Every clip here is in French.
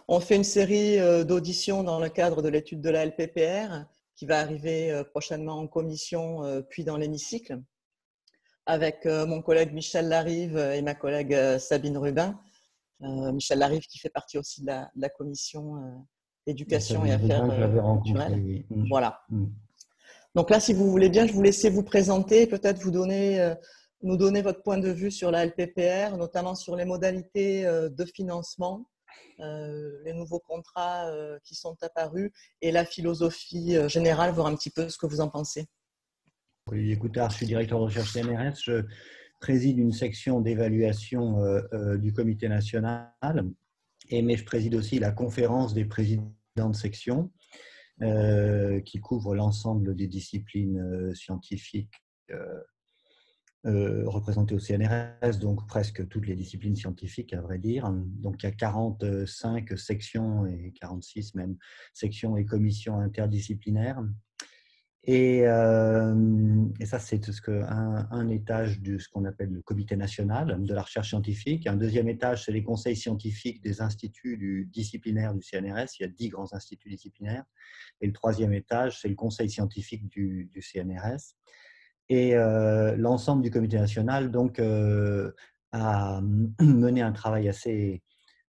On fait une série d'auditions dans le cadre de l'étude de la LPPR qui va arriver prochainement en commission puis dans l'hémicycle avec mon collègue Michel Larive et ma collègue Sabine Rubin. Michel Larive qui fait partie aussi de la commission éducation et Sabine affaires Rubin que j'avais rencontré, culturelles. oui. Voilà. Donc là, si vous voulez bien, je vous laisser vous présenter et peut-être nous donner votre point de vue sur la LPPR, notamment sur les modalités de financement, les nouveaux contrats qui sont apparus et la philosophie générale, voir un petit peu ce que vous en pensez. Olivier Coutard, je suis directeur de recherche CNRS. Je préside une section d'évaluation du comité national, mais je préside aussi la conférence des présidents de section qui couvre l'ensemble des disciplines scientifiques représentées au CNRS, donc presque toutes les disciplines scientifiques, à vrai dire. Donc il y a 45 sections et 46 même sections et commissions interdisciplinaires. Et ça, c'est un étage de ce qu'on appelle le comité national de la recherche scientifique. Un deuxième étage, c'est les conseils scientifiques des instituts disciplinaires du CNRS. Il y a 10 grands instituts disciplinaires. Et le troisième étage, c'est le conseil scientifique du CNRS. Et l'ensemble du comité national donc, a mené un travail assez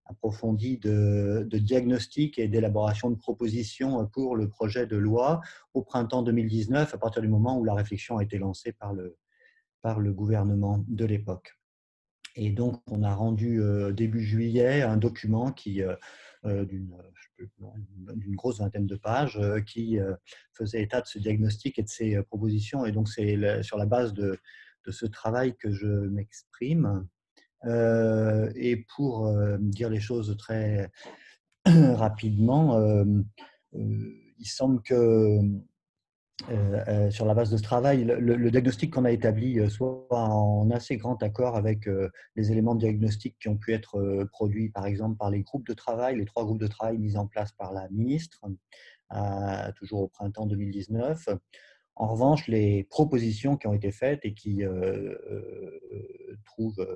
approfondie de diagnostic et d'élaboration de propositions pour le projet de loi au printemps 2019, à partir du moment où la réflexion a été lancée par le gouvernement de l'époque. Et donc, on a rendu début juillet un document d'une grosse vingtaine de pages qui faisait état de ce diagnostic et de ces propositions. Et donc, c'est sur la base de ce travail que je m'exprime. Et pour dire les choses très rapidement, il semble que sur la base de ce travail, le diagnostic qu'on a établi soit en assez grand accord avec les éléments de diagnostic qui ont pu être produits, par exemple, par les groupes de travail, les 3 groupes de travail mis en place par la ministre, toujours au printemps 2019. En revanche, les propositions qui ont été faites et qui trouvent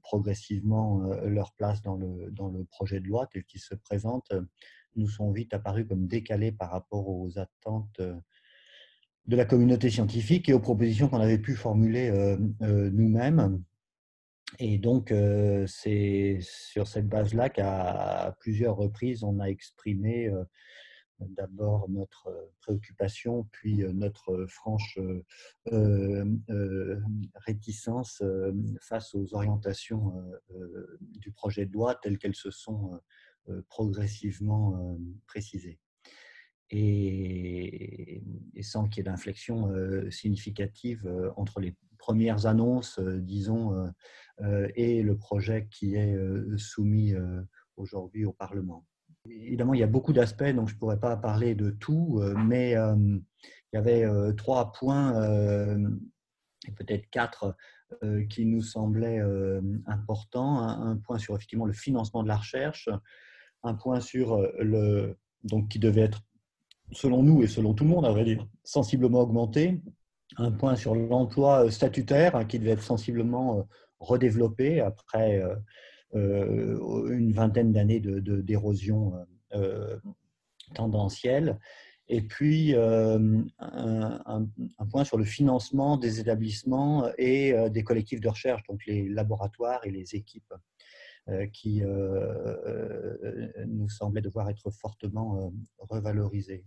progressivement leur place dans le projet de loi tel qu'il se présente, nous sont vite apparus comme décalés par rapport aux attentes de la communauté scientifique et aux propositions qu'on avait pu formuler nous-mêmes. Et donc, c'est sur cette base-là qu'à plusieurs reprises, on a exprimé d'abord notre préoccupation, puis notre franche réticence face aux orientations du projet de loi telles qu'elles se sont progressivement précisées. Et sans qu'il y ait d'inflexion significative entre les premières annonces, disons, et le projet qui est soumis aujourd'hui au Parlement. Évidemment, il y a beaucoup d'aspects, donc je ne pourrais pas parler de tout, mais il y avait 3 points, et peut-être 4, qui nous semblaient importants. Un point sur effectivement le financement de la recherche, un point sur donc qui devait être, selon nous et selon tout le monde, à vrai dire, sensiblement augmenté, un point sur l'emploi statutaire qui devait être sensiblement redéveloppé après une vingtaine d'années d'érosion tendancielle. Et puis, un point sur le financement des établissements et des collectifs de recherche, donc les laboratoires et les équipes qui nous semblaient devoir être fortement revalorisés.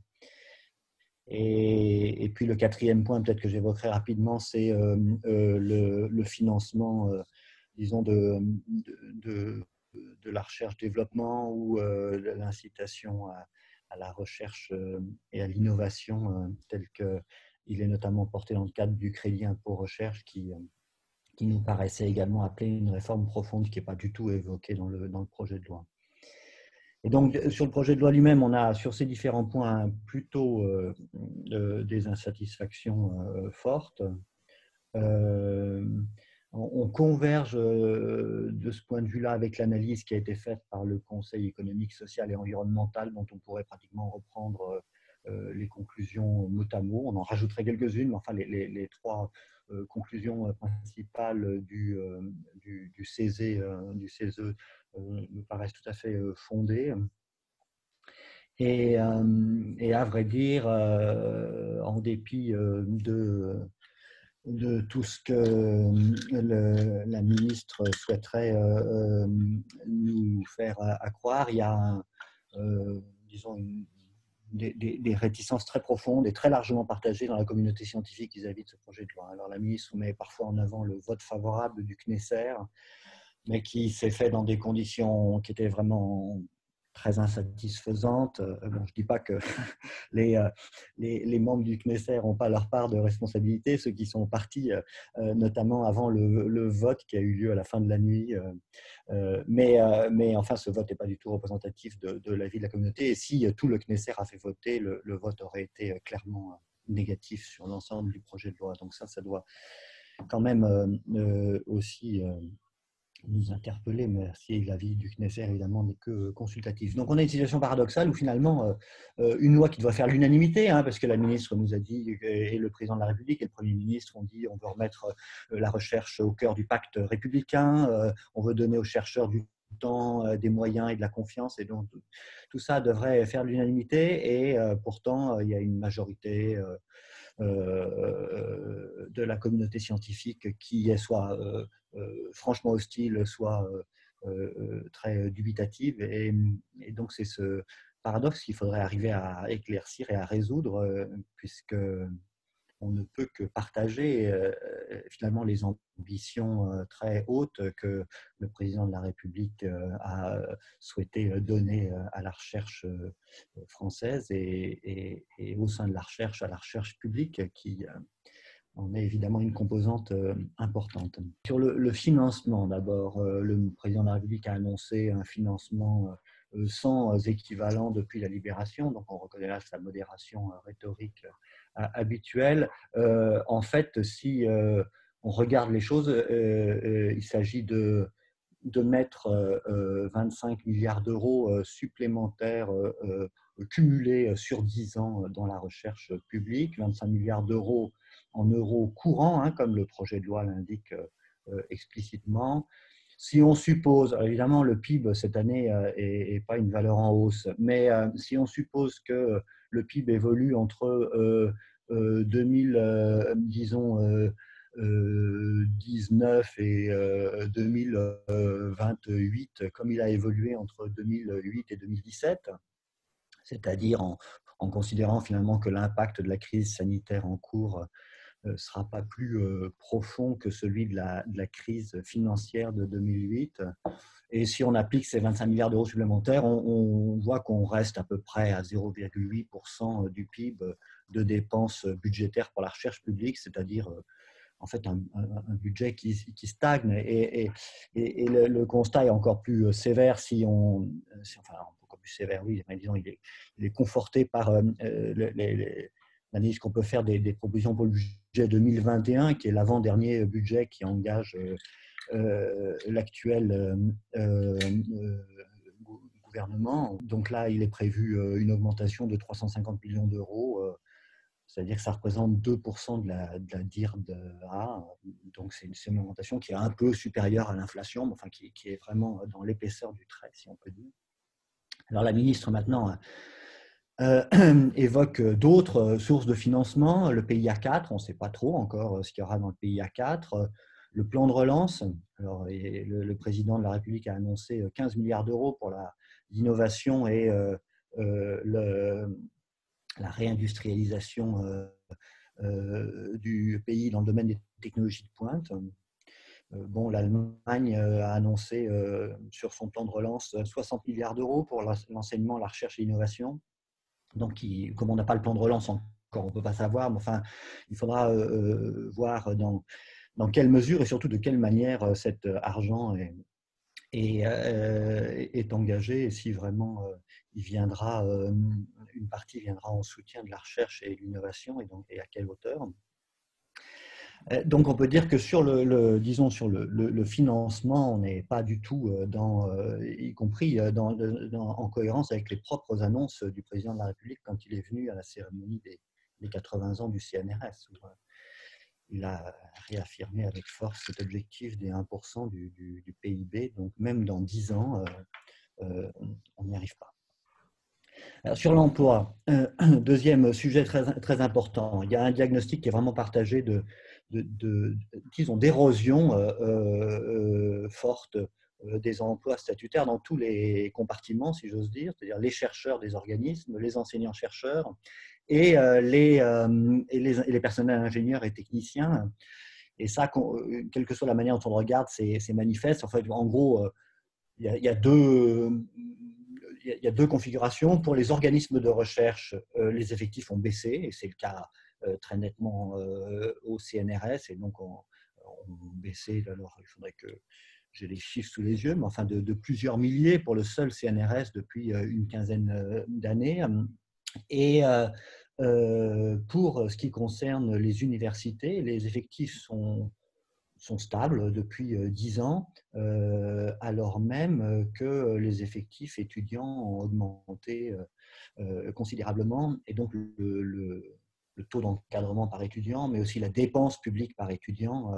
Et puis, le 4e point, peut-être que j'évoquerai rapidement, c'est le financement, disons, de la recherche-développement ou l'incitation à la recherche et à l'innovation tel qu'il est notamment porté dans le cadre du crédit impôt recherche qui nous paraissait également appeler une réforme profonde qui n'est pas du tout évoquée dans le projet de loi. Et donc, sur le projet de loi lui-même, on a sur ces différents points plutôt des insatisfactions fortes. On converge de ce point de vue-là avec l'analyse qui a été faite par le Conseil économique, social et environnemental, dont on pourrait pratiquement reprendre les conclusions mot à mot. On en rajouterait quelques-unes, mais enfin, les 3 conclusions principales du CESE me paraissent tout à fait fondées. Et à vrai dire, en dépit de tout ce que la ministre souhaiterait nous faire accroire, il y a, disons, des réticences très profondes et très largement partagées dans la communauté scientifique vis-à-vis de ce projet de loi. Alors la ministre met parfois en avant le vote favorable du CNESER, mais qui s'est fait dans des conditions qui étaient vraiment très insatisfaisantes. Bon, je ne dis pas que les membres du CNESER n'ont pas leur part de responsabilité, ceux qui sont partis, notamment avant le vote qui a eu lieu à la fin de la nuit. Mais enfin, ce vote n'est pas du tout représentatif de l'avis de la communauté. Et si tout le CNESER a fait voter, le vote aurait été clairement négatif sur l'ensemble du projet de loi. Donc ça doit quand même aussi nous interpeller, mais si l'avis du CNESER évidemment n'est que consultatif. Donc on a une situation paradoxale où finalement une loi qui doit faire l'unanimité, parce que la ministre nous a dit, et le président de la République et le Premier ministre ont dit on veut remettre la recherche au cœur du pacte républicain, on veut donner aux chercheurs du temps, des moyens et de la confiance, et donc tout ça devrait faire l'unanimité, et pourtant il y a une majorité de la communauté scientifique qui est soit franchement hostile, soit très dubitative. Et donc, c'est ce paradoxe qu'il faudrait arriver à éclaircir et à résoudre, puisque on ne peut que partager finalement les ambitions très hautes que le président de la République a souhaité donner à la recherche française et au sein de la recherche, à la recherche publique qui en est évidemment une composante importante. Sur le financement, d'abord, le président de la République a annoncé un financement sans équivalent depuis la Libération, donc on reconnaît là sa modération rhétorique habituelle. En fait, si on regarde les choses, il s'agit de mettre 25 milliards d'euros supplémentaires cumulés sur 10 ans dans la recherche publique, 25 milliards d'euros en euros courants, comme le projet de loi l'indique explicitement. Si on suppose, évidemment le PIB cette année n'est pas une valeur en hausse, mais si on suppose que le PIB évolue entre 2019 et 2028, comme il a évolué entre 2008 et 2017, c'est-à-dire en considérant finalement que l'impact de la crise sanitaire en cours ne sera pas plus profond que celui de la crise financière de 2008. Et si on applique ces 25 milliards d'euros supplémentaires, on voit qu'on reste à peu près à 0,8% du PIB de dépenses budgétaires pour la recherche publique, c'est-à-dire en fait un budget qui stagne. Et le constat est encore plus sévère enfin encore plus sévère, oui, mais disons, il est conforté par l'analyse qu'on peut faire des propositions pour le budget 2021, qui est l'avant-dernier budget qui engage l'actuel gouvernement. Donc là, il est prévu une augmentation de 350 millions d'euros, c'est-à-dire que ça représente 2% de la DIRD A. Donc c'est une augmentation qui est un peu supérieure à l'inflation, mais enfin qui est vraiment dans l'épaisseur du trait, si on peut dire. Alors la ministre maintenant évoque d'autres sources de financement, le PIA 4, on ne sait pas trop encore ce qu'il y aura dans le PIA 4, le plan de relance. Alors, le président de la République a annoncé 15 milliards d'euros pour l'innovation et la réindustrialisation du pays dans le domaine des technologies de pointe. Bon, l'Allemagne a annoncé sur son plan de relance 60 milliards d'euros pour l'enseignement, la recherche et l'innovation. Donc, comme on n'a pas le plan de relance encore, on ne peut pas savoir, mais enfin, il faudra voir dans quelle mesure et surtout de quelle manière cet argent est engagé, et si vraiment une partie viendra en soutien de la recherche et de l'innovation, et à quelle hauteur. Donc on peut dire que sur le financement, on n'est pas du tout y compris en cohérence avec les propres annonces du président de la République quand il est venu à la cérémonie des 80 ans du CNRS. il a réaffirmé avec force cet objectif des 1% du PIB. Donc même dans 10 ans, on n'y arrive pas. Alors, sur l'emploi, deuxième sujet très important, il y a un diagnostic qui est vraiment partagé disons, d'érosion forte des emplois statutaires dans tous les compartiments, si j'ose dire, c'est-à-dire les chercheurs des organismes, les enseignants-chercheurs et les personnels ingénieurs et techniciens. Et ça, quelle que soit la manière dont on le regarde, c'est manifeste. En fait, en gros, il y a deux configurations. Pour les organismes de recherche, les effectifs ont baissé, et c'est le cas très nettement au CNRS, et donc ont baissé. Alors, il faudrait que j'ai les chiffres sous les yeux, mais enfin de plusieurs milliers pour le seul CNRS depuis une quinzaine d'années. Et pour ce qui concerne les universités, les effectifs sont stables depuis 10 ans, alors même que les effectifs étudiants ont augmenté considérablement. Et donc, le taux d'encadrement par étudiant, mais aussi la dépense publique par étudiant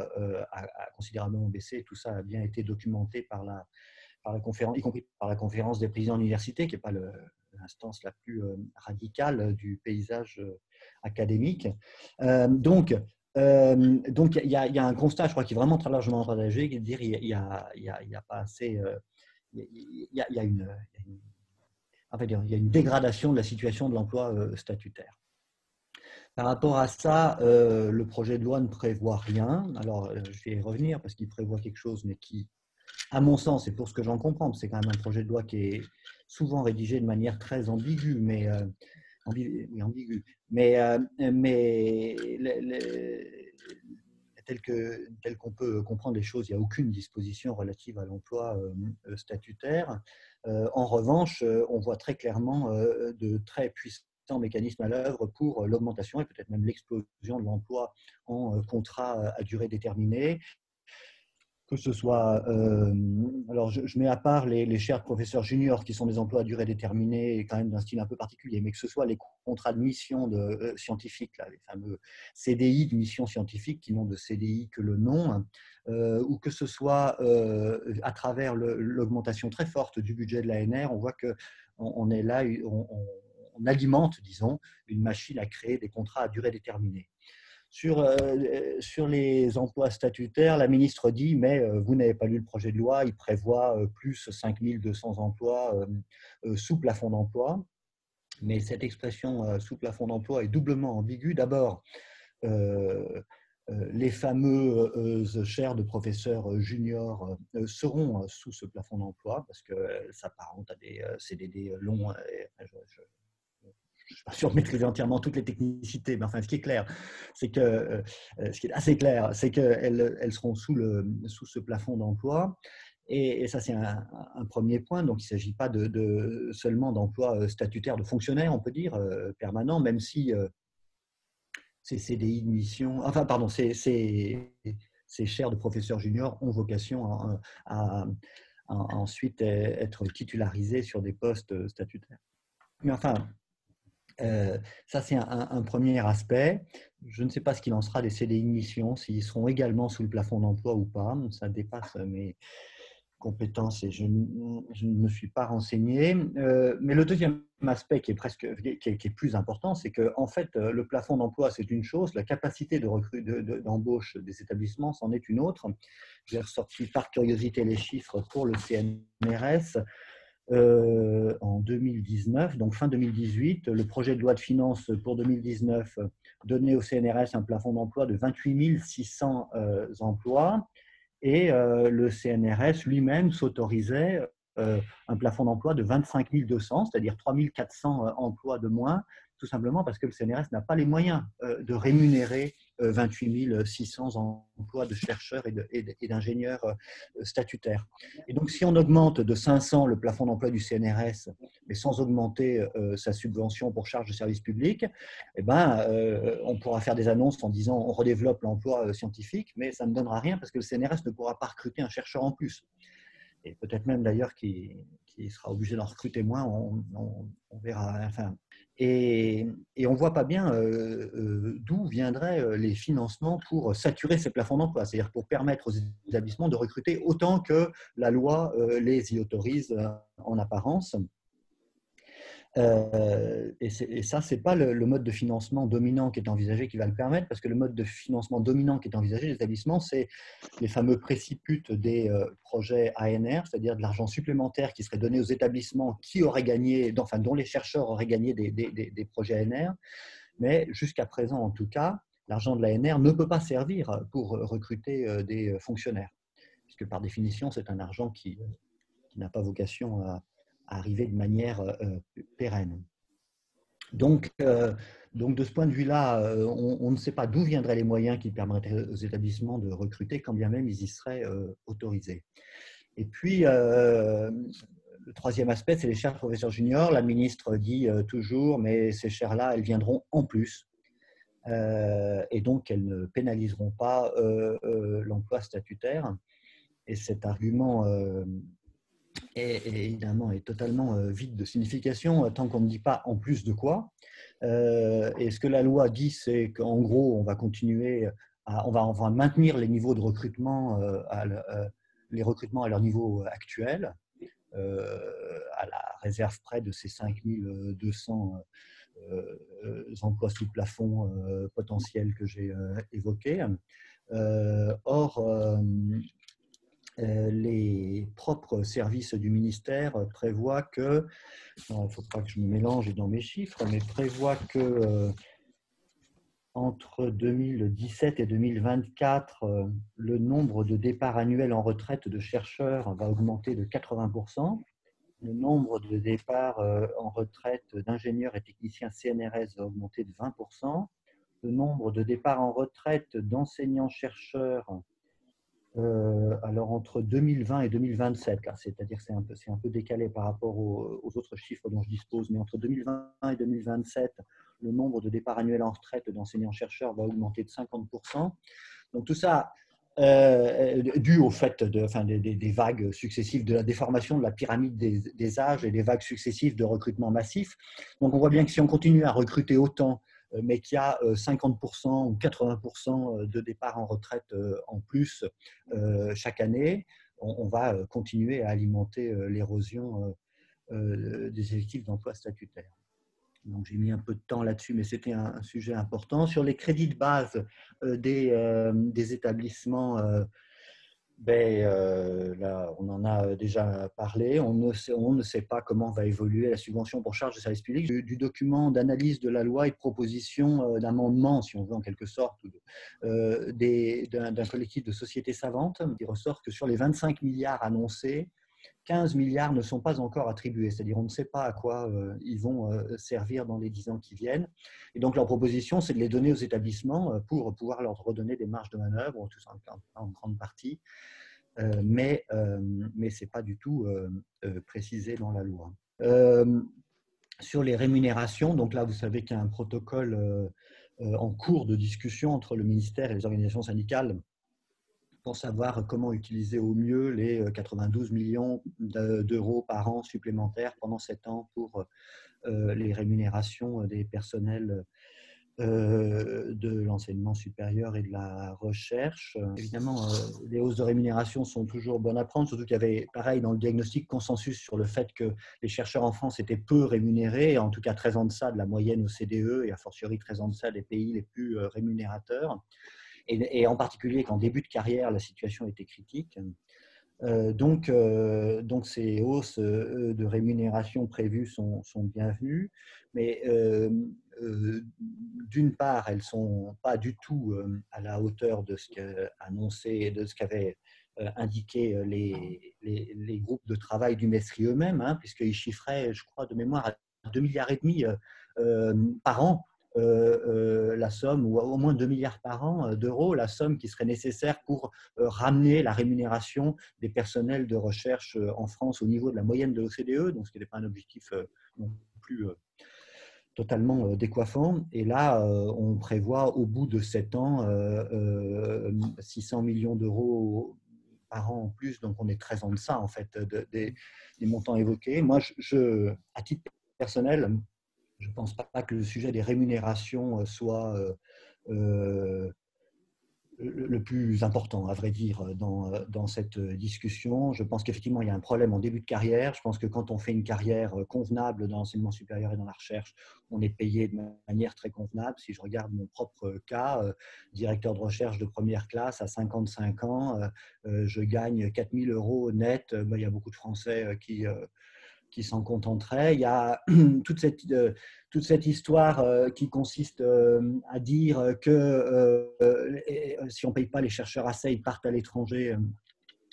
a considérablement baissé. Et tout ça a bien été documenté par la conférence, y compris par la conférence des présidents d'université, qui n'est pas l'instance la plus radicale du paysage académique. Donc, il y a un constat, je crois, qui est vraiment très largement partagé, qui est de dire qu'il n'y a pas assez, il y a une dégradation de la situation de l'emploi statutaire. Par rapport à ça, le projet de loi ne prévoit rien. Alors, je vais y revenir parce qu'il prévoit quelque chose, mais qui, à mon sens, et pour ce que j'en comprends, c'est quand même un projet de loi qui est souvent rédigé de manière très ambiguë, mais tel qu'on peut comprendre les choses, il n'y a aucune disposition relative à l'emploi statutaire. En revanche, on voit très clairement de très puissants mécanismes à l'œuvre pour l'augmentation et peut-être même l'explosion de l'emploi en contrat à durée déterminée. Que ce soit, alors je mets à part les chaires de professeurs juniors qui sont des emplois à durée déterminée et quand même d'un style un peu particulier, mais que ce soit les contrats de mission scientifique, là, les fameux CDI de mission scientifique qui n'ont de CDI que le nom, ou que ce soit à travers l'augmentation très forte du budget de l'ANR, on voit qu'on est là, on alimente, disons, une machine à créer des contrats à durée déterminée. Sur les emplois statutaires, la ministre dit, mais vous n'avez pas lu le projet de loi, il prévoit plus 5200 emplois sous plafond d'emploi. Mais cette expression sous plafond d'emploi est doublement ambiguë. D'abord, les fameuses chaires de professeurs juniors seront sous ce plafond d'emploi parce qu'elles s'apparentent à des CDD longs. Je ne suis pas sûr de maîtriser entièrement toutes les technicités, mais enfin, ce qui est clair, c'est que, ce qui est assez clair, c'est qu'elles seront sous ce plafond d'emploi. Et ça, c'est un premier point. Donc, il ne s'agit pas seulement d'emploi statutaire de fonctionnaires, on peut dire, permanent, même si ces CDI de mission, enfin, pardon, ces chaires de professeurs juniors ont vocation à ensuite être titularisés sur des postes statutaires. Mais enfin, ça, c'est un premier aspect. Je ne sais pas ce qu'il en sera des CDI de mission, s'ils seront également sous le plafond d'emploi ou pas. Ça dépasse mes compétences et je ne me suis pas renseigné. Mais le deuxième aspect qui est plus important, c'est qu'en fait, le plafond d'emploi, c'est une chose, la capacité d'embauche des établissements, c'en est une autre. J'ai ressorti par curiosité les chiffres pour le CNRS. En 2019, donc fin 2018, le projet de loi de finances pour 2019 donnait au CNRS un plafond d'emploi de 28 600 emplois et le CNRS lui-même s'autorisait un plafond d'emploi de 25 200, c'est-à-dire 3 400 emplois de moins, tout simplement parce que le CNRS n'a pas les moyens de rémunérer 28 600 emplois de chercheurs et d'ingénieurs statutaires. Et donc, si on augmente de 500 le plafond d'emploi du CNRS, mais sans augmenter sa subvention pour charges de service public, eh ben, on pourra faire des annonces en disant on redéveloppe l'emploi scientifique, mais ça ne donnera rien parce que le CNRS ne pourra pas recruter un chercheur en plus. et peut-être même d'ailleurs qui sera obligé d'en recruter moins, on verra. Enfin, et on ne voit pas bien d'où viendraient les financements pour saturer ces plafonds d'emploi, c'est-à-dire pour permettre aux établissements de recruter autant que la loi les y autorise en apparence. Et ça, ce n'est pas le mode de financement dominant qui est envisagé qui va le permettre, parce que le mode de financement dominant qui est envisagé des établissements, c'est les fameux préciputes des projets ANR, c'est-à-dire de l'argent supplémentaire qui serait donné aux établissements qui auraient gagné, enfin, dont les chercheurs auraient gagné des projets ANR. Mais jusqu'à présent, en tout cas, l'argent de l'ANR ne peut pas servir pour recruter des fonctionnaires, puisque par définition, c'est un argent qui n'a pas vocation à arriver de manière pérenne. Donc, de ce point de vue-là, on ne sait pas d'où viendraient les moyens qui permettraient aux établissements de recruter, quand bien même ils y seraient autorisés. Et puis, le troisième aspect, c'est les chaires de professeurs juniors. La ministre dit toujours, mais ces chaires-là, elles viendront en plus. Et donc, elles ne pénaliseront pas l'emploi statutaire. Et cet argument évidemment est totalement vide de signification tant qu'on ne dit pas en plus de quoi. Et ce que la loi dit, c'est qu'en gros, on va continuer, on va maintenir les niveaux de recrutement, les recrutements à leur niveau actuel, à la réserve près de ces 5200 emplois sous plafond potentiels que j'ai évoqués. Or, les propres services du ministère prévoient que, il ne faut pas que je me mélange dans mes chiffres, mais prévoient que entre 2017 et 2024, le nombre de départs annuels en retraite de chercheurs va augmenter de 80%. Le nombre de départs en retraite d'ingénieurs et techniciens CNRS va augmenter de 20%. Le nombre de départs en retraite d'enseignants-chercheurs alors entre 2020 et 2027, c'est-à-dire c'est un peu décalé par rapport aux autres chiffres dont je dispose, mais entre 2020 et 2027, le nombre de départs annuels en retraite d'enseignants-chercheurs va augmenter de 50%. Donc tout ça dû au fait des vagues successives de la déformation de la pyramide des âges et des vagues successives de recrutement massif. Donc on voit bien que si on continue à recruter autant, mais qu'il y a 50% ou 80% de départs en retraite en plus chaque année, on va continuer à alimenter l'érosion des effectifs d'emploi statutaire. Donc j'ai mis un peu de temps là-dessus, mais c'était un sujet important. Sur les crédits de base des établissements, là, on en a déjà parlé. On ne sait pas comment va évoluer la subvention pour charges de service public. Du document d'analyse de la loi et de proposition d'amendement, si on veut en quelque sorte, d'un collectif de sociétés savantes, il ressort que sur les 25 milliards annoncés, 15 milliards ne sont pas encore attribués, c'est-à-dire on ne sait pas à quoi ils vont servir dans les 10 ans qui viennent. Et donc leur proposition, c'est de les donner aux établissements pour pouvoir leur redonner des marges de manœuvre, tout ça en grande partie, mais ce n'est pas du tout précisé dans la loi. Sur les rémunérations, donc là vous savez qu'il y a un protocole en cours de discussion entre le ministère et les organisations syndicales pour savoir comment utiliser au mieux les 92 millions d'euros par an supplémentaires pendant 7 ans pour les rémunérations des personnels de l'enseignement supérieur et de la recherche. Évidemment, les hausses de rémunération sont toujours bonnes à prendre, surtout qu'il y avait, pareil, dans le diagnostic, consensus sur le fait que les chercheurs en France étaient peu rémunérés, en tout cas très en deçà de la moyenne OCDE et a fortiori très en deçà des pays les plus rémunérateurs. Et en particulier qu'en début de carrière, la situation était critique. Donc, ces hausses de rémunération prévues sont bienvenues, mais d'une part, elles ne sont pas du tout à la hauteur de ce qu'annonçaient, de ce qu'avaient indiqué les groupes de travail du MESRI eux-mêmes, puisqu'ils chiffraient, je crois, de mémoire à 2,5 milliards par an. La somme, ou au moins 2 milliards par an d'euros, la somme qui serait nécessaire pour ramener la rémunération des personnels de recherche en France au niveau de la moyenne de l'OCDE, donc ce qui n'est pas un objectif non plus totalement décoiffant. Et là, on prévoit au bout de 7 ans 600 millions d'euros par an en plus, donc on est très en deçà en fait des montants évoqués. Moi, à titre personnel, je ne pense pas que le sujet des rémunérations soit le plus important, à vrai dire, dans cette discussion. Je pense qu'effectivement, il y a un problème en début de carrière. Je pense que quand on fait une carrière convenable dans l'enseignement supérieur et dans la recherche, on est payé de manière très convenable. Si je regarde mon propre cas, directeur de recherche de première classe à 55 ans, je gagne 4 000 € net. Il y a beaucoup de Français qui s'en contenteraient. Il y a toute cette histoire qui consiste à dire que si on ne paye pas les chercheurs assez, ils partent à l'étranger.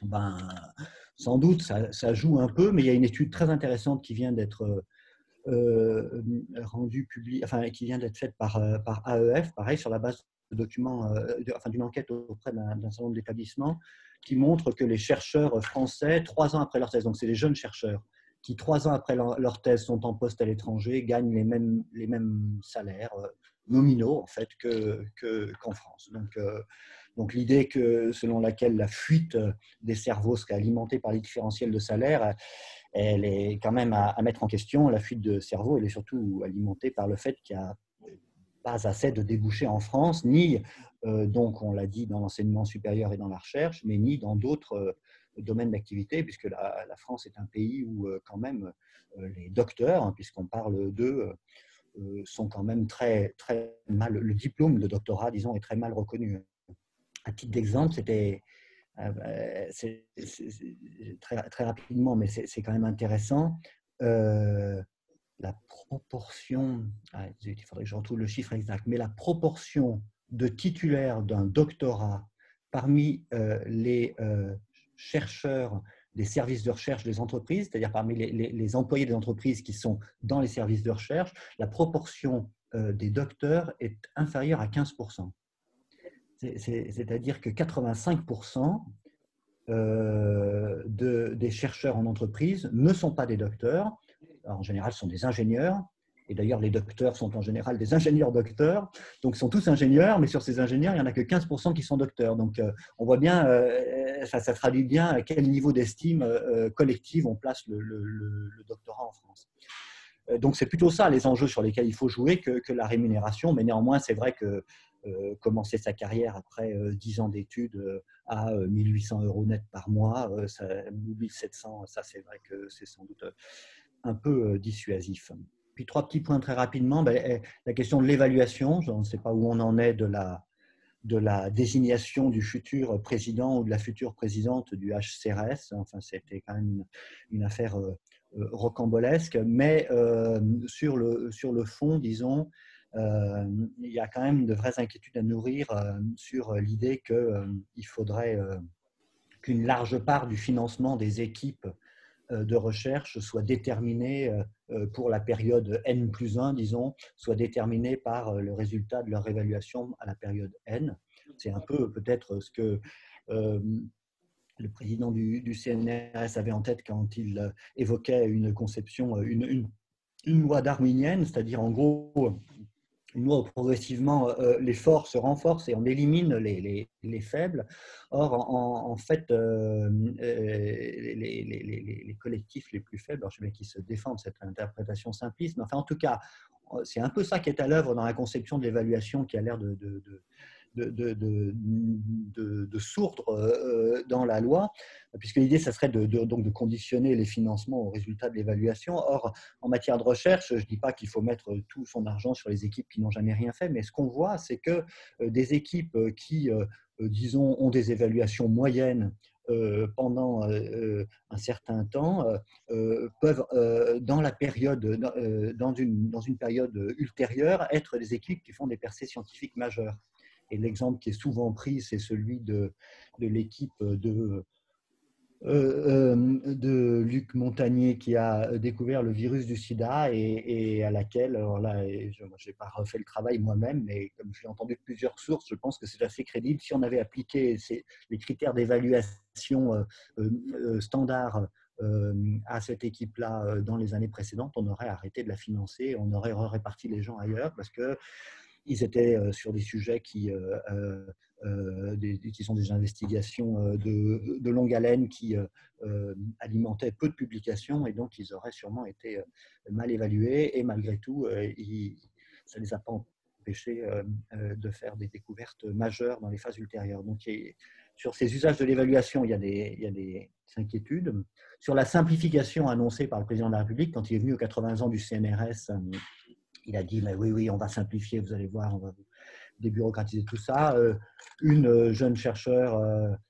Ben, sans doute, ça joue un peu, mais il y a une étude très intéressante qui vient d'être rendue publique, enfin, qui vient d'être faite par AEF, pareil, sur la base de documents, d'une enquête auprès d'un certain nombre d'établissements, qui montre que les chercheurs français, 3 ans après leur thèse, donc c'est des jeunes chercheurs, qui 3 ans après leur thèse sont en poste à l'étranger, gagnent les mêmes salaires nominaux en fait qu'en France. Donc l'idée selon laquelle la fuite des cerveaux serait alimentée par les différentiels de salaire, elle est quand même à mettre en question. La fuite de cerveau, elle est surtout alimentée par le fait qu'il n'y a pas assez de débouchés en France, ni, donc on l'a dit, dans l'enseignement supérieur et dans la recherche, mais ni dans d'autres domaines d'activité, puisque la France est un pays où quand même les docteurs, hein, puisqu'on parle d'eux, sont quand même très, très mal, le diplôme de doctorat, disons, est très mal reconnu. À titre d'exemple, très, très rapidement, mais c'est quand même intéressant, la proportion, il faudrait que je retrouve le chiffre exact, mais la proportion de titulaires d'un doctorat parmi les chercheurs des services de recherche des entreprises, c'est-à-dire parmi les employés des entreprises qui sont dans les services de recherche, la proportion des docteurs est inférieure à 15%. C'est-à-dire que 85% des chercheurs en entreprise ne sont pas des docteurs. Alors, en général, ce sont des ingénieurs. Et d'ailleurs, les docteurs sont en général des ingénieurs-docteurs. Donc, ils sont tous ingénieurs, mais sur ces ingénieurs, il n'y en a que 15% qui sont docteurs. Donc, on voit bien, ça traduit bien à quel niveau d'estime collective on place le doctorat en France. Donc, c'est plutôt ça les enjeux sur lesquels il faut jouer que la rémunération. Mais néanmoins, c'est vrai que commencer sa carrière après 10 ans d'études à 1 800 € net par mois, 1 700, ça c'est vrai que c'est sans doute un peu dissuasif. Puis 3 petits points très rapidement. La question de l'évaluation, je ne sais pas où on en est de la désignation du futur président ou de la future présidente du HCRS. Enfin, c'était quand même une affaire rocambolesque, mais sur le fond, disons, il y a quand même de vraies inquiétudes à nourrir sur l'idée qu'il faudrait qu'une large part du financement des équipes de recherche soit déterminée pour la période N+1, disons, soit déterminée par le résultat de leur évaluation à la période N. C'est un peu peut-être ce que le président du CNRS avait en tête quand il évoquait une conception, une loi darwinienne, c'est-à-dire en gros une loi où progressivement les forts se renforcent et on élimine les faibles. Or, en fait, les collectifs les plus faibles, alors je sais bien qu'ils se défendent cette interprétation simpliste, mais enfin, en tout cas, c'est un peu ça qui est à l'œuvre dans la conception de l'évaluation qui a l'air de sourdre dans la loi, puisque l'idée, ça serait donc de conditionner les financements aux résultats de l'évaluation. Or, en matière de recherche, je ne dis pas qu'il faut mettre tout son argent sur les équipes qui n'ont jamais rien fait, mais ce qu'on voit, c'est que des équipes qui, disons, ont des évaluations moyennes pendant un certain temps peuvent, dans une période ultérieure, être des équipes qui font des percées scientifiques majeures. Et l'exemple qui est souvent pris, c'est celui de l'équipe de Luc Montagnier qui a découvert le virus du sida et à laquelle, alors là, je n'ai pas refait le travail moi-même, mais comme je l'ai entendu de plusieurs sources, je pense que c'est assez crédible. Si on avait appliqué les critères d'évaluation standards à cette équipe-là dans les années précédentes, on aurait arrêté de la financer, on aurait réparti les gens ailleurs parce que ils étaient sur des sujets qui qui sont des investigations de longue haleine qui alimentaient peu de publications et donc ils auraient sûrement été mal évalués et malgré tout, ça ne les a pas empêchés de faire des découvertes majeures dans les phases ultérieures. Donc, sur ces usages de l'évaluation, il y a des inquiétudes. Sur la simplification annoncée par le président de la République, quand il est venu aux 80 ans du CNRS, il a dit, mais oui, on va simplifier, vous allez voir, on va débureaucratiser tout ça. Une jeune chercheure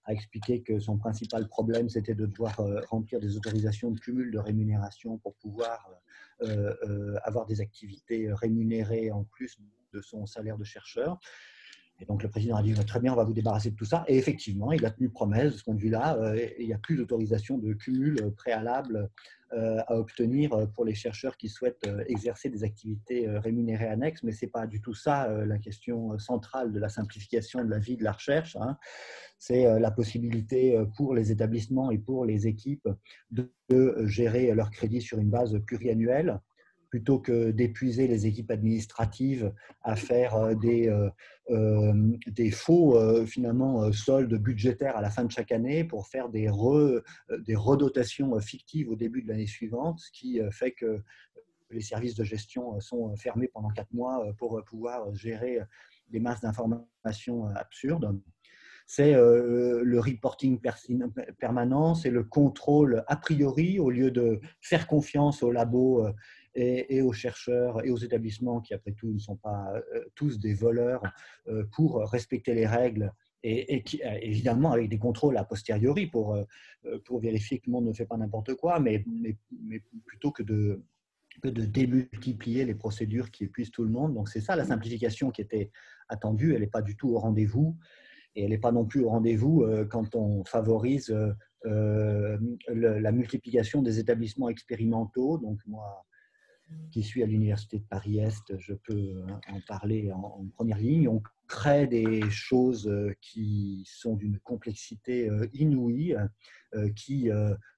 a expliqué que son principal problème, c'était de devoir remplir des autorisations de cumul de rémunération pour pouvoir avoir des activités rémunérées en plus de son salaire de chercheur. Et donc, le président a dit, très bien, on va vous débarrasser de tout ça. Et effectivement, il a tenu promesse de ce point de vue-là. Il n'y a plus d'autorisation de cumul préalable à obtenir pour les chercheurs qui souhaitent exercer des activités rémunérées annexes. Mais ce n'est pas du tout ça la question centrale de la simplification de la vie de la recherche. C'est la possibilité pour les établissements et pour les équipes de gérer leurs crédits sur une base pluriannuelle, plutôt que d'épuiser les équipes administratives à faire des faux finalement soldes budgétaires à la fin de chaque année pour faire des redotations fictives au début de l'année suivante, ce qui fait que les services de gestion sont fermés pendant 4 mois pour pouvoir gérer des masses d'informations absurdes. C'est le reporting permanent, c'est le contrôle a priori, au lieu de faire confiance aux labos et aux chercheurs et aux établissements qui, après tout, ne sont pas tous des voleurs pour respecter les règles et qui, évidemment, avec des contrôles a posteriori pour vérifier que tout le monde ne fait pas n'importe quoi, mais plutôt que de démultiplier les procédures qui épuisent tout le monde. Donc, c'est ça la simplification qui était attendue. Elle n'est pas du tout au rendez-vous. Et elle n'est pas non plus au rendez-vous quand on favorise la multiplication des établissements expérimentaux. Donc, moi, qui suis à l'Université de Paris-Est, je peux en parler en première ligne. On crée des choses qui sont d'une complexité inouïe, qui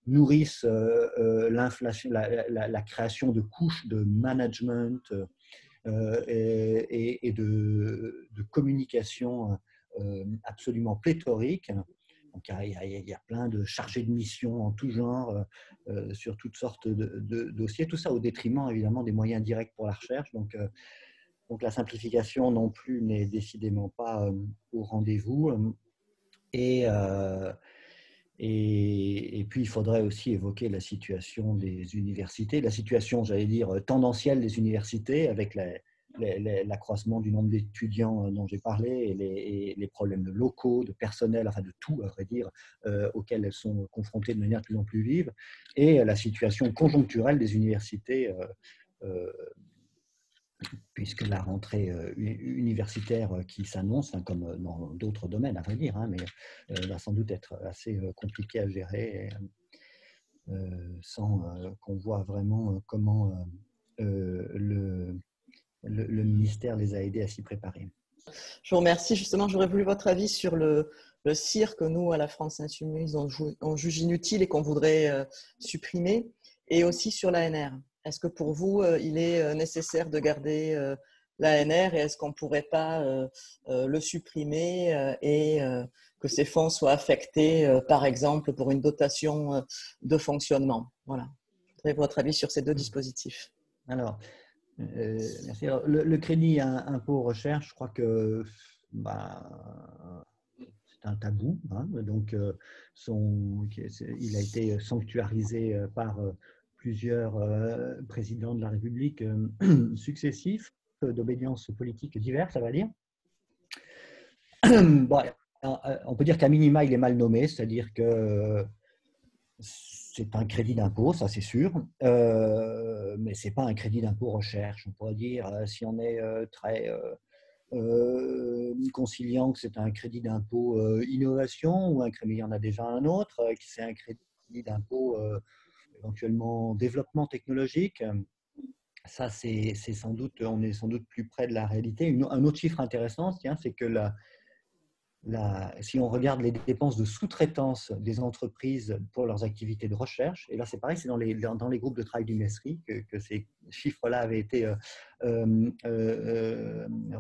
nourrissent l'inflation, la création de couches de management et de communication absolument pléthorique. Donc, il y a plein de chargés de mission en tout genre sur toutes sortes de dossiers, tout ça au détriment évidemment des moyens directs pour la recherche. Donc la simplification non plus n'est décidément pas au rendez-vous. Et puis, il faudrait aussi évoquer la situation des universités, la situation, j'allais dire, tendancielle des universités avec l'accroissement du nombre d'étudiants dont j'ai parlé et les problèmes de locaux, de personnel, enfin de tout, à vrai dire, auxquels elles sont confrontées de manière de plus en plus vive, et la situation conjoncturelle des universités, puisque la rentrée universitaire qui s'annonce, comme dans d'autres domaines, à vrai dire, mais va sans doute être assez compliquée à gérer sans qu'on voit vraiment comment le ministère les a aidés à s'y préparer. Je vous remercie. Justement, j'aurais voulu votre avis sur le CIR que nous, à la France Insoumise, on juge inutile et qu'on voudrait supprimer, et aussi sur l'ANR. Est-ce que pour vous, il est nécessaire de garder l'ANR et est-ce qu'on ne pourrait pas le supprimer et que ces fonds soient affectés, par exemple, pour une dotation de fonctionnement? Voilà. Je voudrais votre avis sur ces deux dispositifs. Alors, merci. Alors, le crédit impôt recherche, je crois que c'est un tabou. Donc, il a été sanctuarisé par plusieurs présidents de la République successifs d'obédience politique diverses, ça va dire. Bon, on peut dire qu'à minima, il est mal nommé, c'est-à-dire que c'est un crédit d'impôt, ça c'est sûr, mais ce n'est pas un crédit d'impôt recherche. On pourrait dire, si on est très conciliant, que c'est un crédit d'impôt innovation, ou il y en a déjà un autre, qui c'est un crédit d'impôt éventuellement développement technologique. Ça, c'est sans doute, on est sans doute plus près de la réalité. Un autre chiffre intéressant, c'est que si on regarde les dépenses de sous-traitance des entreprises pour leurs activités de recherche, et là c'est pareil, c'est dans les groupes de travail du MESRI que ces chiffres-là avaient été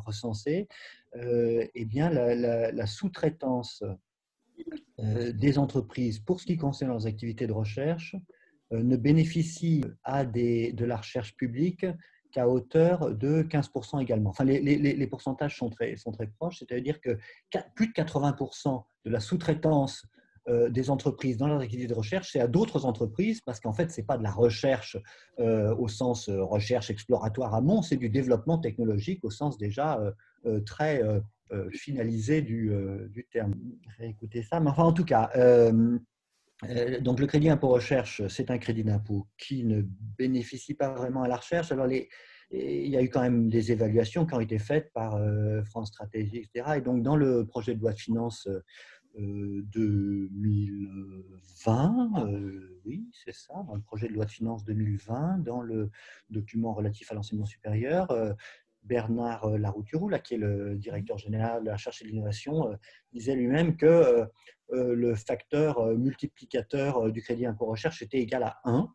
recensés, eh bien la sous-traitance des entreprises pour ce qui concerne leurs activités de recherche ne bénéficie de la recherche publique qu'à hauteur de 15% également. Enfin, les pourcentages sont très proches, c'est-à-dire que plus de 80% de la sous-traitance des entreprises dans leurs activités de recherche, c'est à d'autres entreprises, parce qu'en fait, ce n'est pas de la recherche au sens recherche exploratoire amont, c'est du développement technologique au sens déjà très finalisé du terme. Réécoutez ça, mais enfin, en tout cas, donc le crédit impôt recherche, c'est un crédit d'impôt qui ne bénéficie pas vraiment à la recherche. Alors il y a eu quand même des évaluations qui ont été faites par France Stratégie, etc. Et donc dans le projet de loi de finances 2020, oui, c'est ça, dans le projet de loi de finances 2020, dans le document relatif à l'enseignement supérieur, Bernard Larouturou, là, qui est le directeur général de la recherche et de l'innovation, disait lui-même que le facteur multiplicateur du crédit impôt recherche était égal à 1.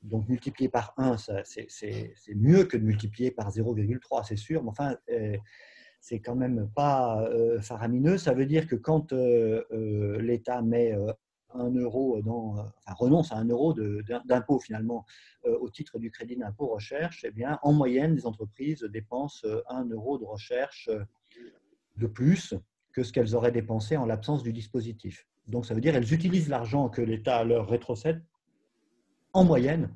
Donc, multiplier par 1, c'est mieux que de multiplier par 0,3, c'est sûr, mais enfin, c'est quand même pas faramineux. Ça veut dire que quand l'État met 1 euro renonce à 1 euro d'impôt finalement au titre du crédit d'impôt recherche, eh bien, en moyenne, les entreprises dépensent 1 euro de recherche de plus que ce qu'elles auraient dépensé en l'absence du dispositif. Donc, ça veut dire qu'elles utilisent l'argent que l'État leur rétrocède en moyenne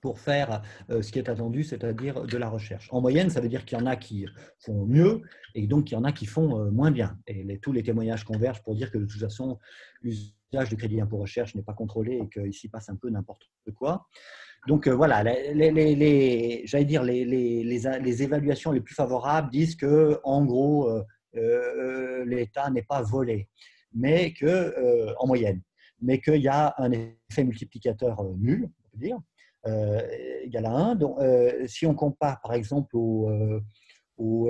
pour faire ce qui est attendu, c'est-à-dire de la recherche. En moyenne, ça veut dire qu'il y en a qui font mieux et donc il y en a qui font moins bien. Et tous les témoignages convergent pour dire que de toute façon, l'usage du crédit impôt recherche n'est pas contrôlé et qu'il s'y passe un peu n'importe quoi. Donc voilà, j'allais dire les évaluations les plus favorables disent que, en gros, l'État n'est pas volé, mais que, en moyenne, mais qu'il y a un effet multiplicateur nul, on peut dire, égal à 1. Donc, si on compare par exemple au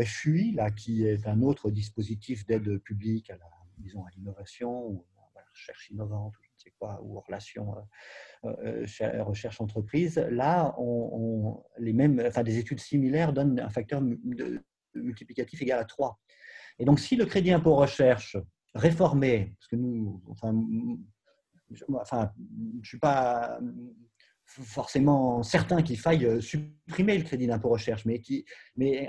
FUI, là, qui est un autre dispositif d'aide publique à l'innovation, ou à la recherche innovante, ou je ne sais quoi, ou aux relations recherche entreprise, là, des études similaires donnent un facteur multiplicatif égal à 3. Et donc, si le crédit impôt recherche réformé, parce que nous, je ne suis pas forcément certain qu'il faille supprimer le crédit d'impôt recherche, mais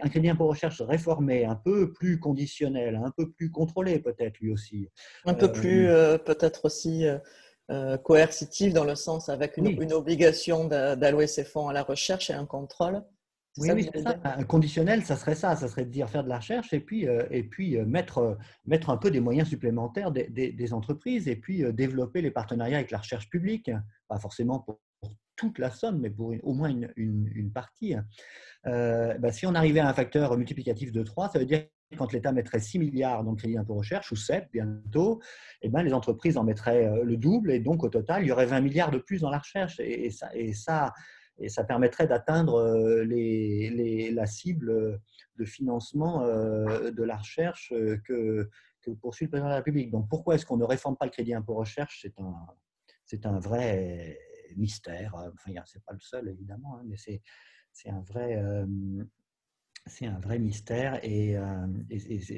un crédit impôt recherche réformé, un peu plus conditionnel, un peu plus contrôlé peut-être lui aussi. Un peu plus peut-être aussi coercitif dans le sens avec une obligation d'allouer ses fonds à la recherche et un contrôle. Oui, c'est ça. Un conditionnel, ça serait de dire faire de la recherche et puis mettre un peu des moyens supplémentaires des entreprises et puis développer les partenariats avec la recherche publique, pas forcément pour toute la somme, mais pour au moins une partie. Si on arrivait à un facteur multiplicatif de 3, ça veut dire que quand l'État mettrait 6 milliards dans le crédit impôt recherche, ou 7 bientôt, les entreprises en mettraient le double, et donc au total, il y aurait 20 milliards de plus dans la recherche. Et ça permettrait d'atteindre la cible de financement de la recherche que poursuit le président de la République. Donc pourquoi est-ce qu'on ne réforme pas le crédit impôt recherche? C'est un vrai mystère. Enfin, ce n'est pas le seul, évidemment, hein, mais c'est un vrai mystère et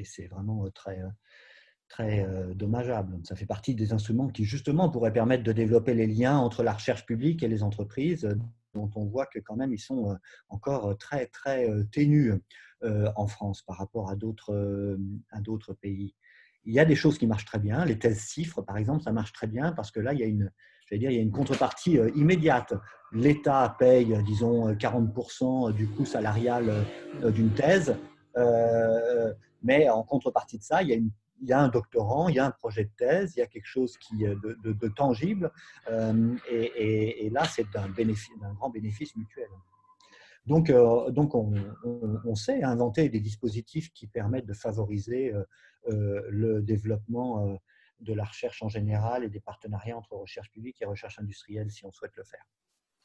c'est vraiment très dommageable. Ça fait partie des instruments qui, justement, pourraient permettre de développer les liens entre la recherche publique et les entreprises, dont on voit que quand même ils sont encore très, très ténus en France par rapport à d'autres pays. Il y a des choses qui marchent très bien. Les thèses CIFRE, par exemple, ça marche très bien parce que là, il y a une contrepartie immédiate. L'État paye, disons, 40% du coût salarial d'une thèse, mais en contrepartie de ça, il y a un doctorant, il y a un projet de thèse, il y a quelque chose de tangible, et là, c'est d'un grand bénéfice mutuel. Donc on sait inventer des dispositifs qui permettent de favoriser le développement de la recherche en général et des partenariats entre recherche publique et recherche industrielle si on souhaite le faire.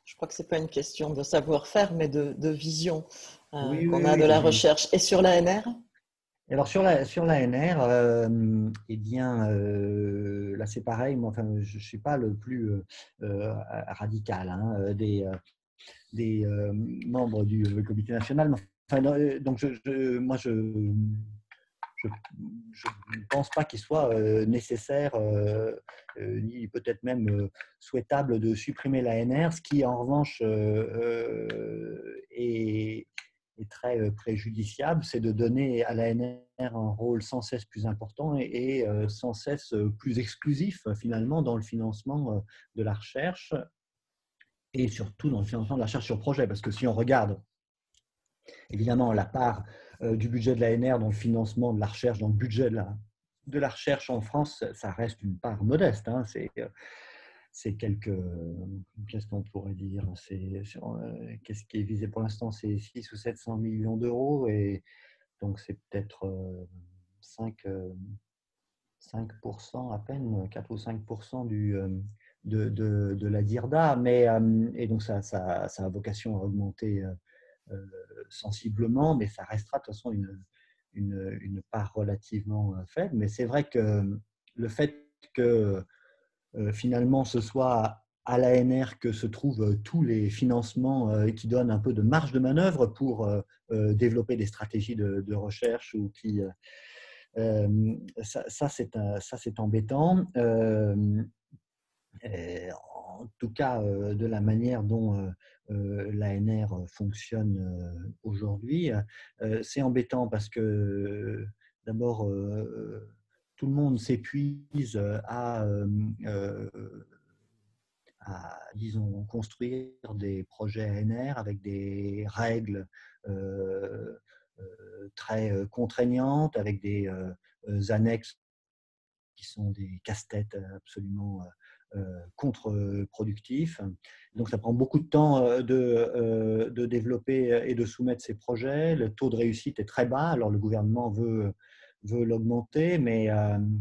Je crois que ce n'est pas une question de savoir-faire, mais de vision Oui, qu'on a de la recherche. Et sur l'ANR ? Alors sur l'ANR, eh bien, là c'est pareil, moi, enfin, je ne suis pas le plus radical hein, des membres du comité national. Enfin, donc, moi, je ne pense pas qu'il soit nécessaire, ni peut-être même souhaitable de supprimer l'ANR, ce qui en revanche est très préjudiciable, c'est de donner à l'ANR un rôle sans cesse plus important et sans cesse plus exclusif finalement dans le financement de la recherche et surtout dans le financement de la recherche sur projet. Parce que si on regarde évidemment la part du budget de l'ANR dans le financement de la recherche, dans le budget de la recherche en France, ça reste une part modeste. Hein. C'est qu'est-ce qu'on pourrait dire, qu'est-ce qui est visé pour l'instant, c'est 6 ou 700 millions d'euros et donc c'est peut-être 5% à peine, 4 ou 5% de la DIRDA, et donc ça a vocation à augmenter sensiblement, mais ça restera de toute façon une part relativement faible. Mais c'est vrai que le fait que finalement ce soit à l'ANR que se trouvent tous les financements qui donnent un peu de marge de manœuvre pour développer des stratégies de recherche ou qui ça c'est embêtant. En tout cas, de la manière dont l'ANR fonctionne aujourd'hui, c'est embêtant parce que d'abord, tout le monde s'épuise disons, construire des projets ANR avec des règles très contraignantes, avec des annexes qui sont des casse-têtes absolument contre-productifs. Donc, ça prend beaucoup de temps de développer et de soumettre ces projets. Le taux de réussite est très bas. Alors, le gouvernement veut l'augmenter, mais on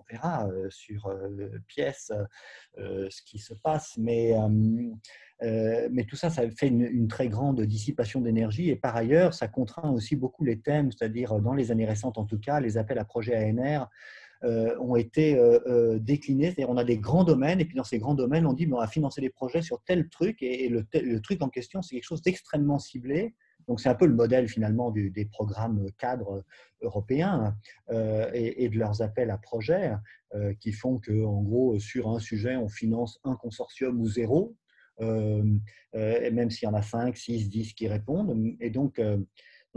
verra sur pièce ce qui se passe. Mais tout ça, ça fait une très grande dissipation d'énergie. Et par ailleurs, ça contraint aussi beaucoup les thèmes, c'est-à-dire dans les années récentes en tout cas, les appels à projets ANR ont été déclinés. C'est-à-dire on a des grands domaines, et puis dans ces grands domaines, on dit on va financer des projets sur tel truc, et le truc en question, c'est quelque chose d'extrêmement ciblé. Donc c'est un peu le modèle finalement des programmes cadres européens et de leurs appels à projets qui font qu'en gros, sur un sujet, on finance un consortium ou zéro, et même s'il y en a 5, 6, 10 qui répondent. Et donc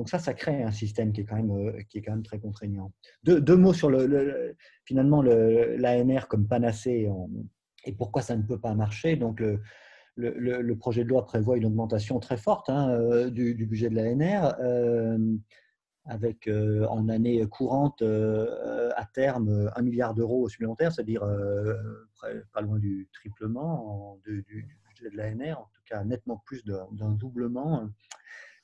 ça crée un système qui est quand même très contraignant. Deux mots sur finalement l'ANR comme panacée et pourquoi ça ne peut pas marcher. Donc le projet de loi prévoit une augmentation très forte du budget de l'ANR, avec en année courante à terme 1 milliard d'euros supplémentaires, c'est-à-dire pas loin du triplement du budget de l'ANR, en tout cas nettement plus d'un doublement.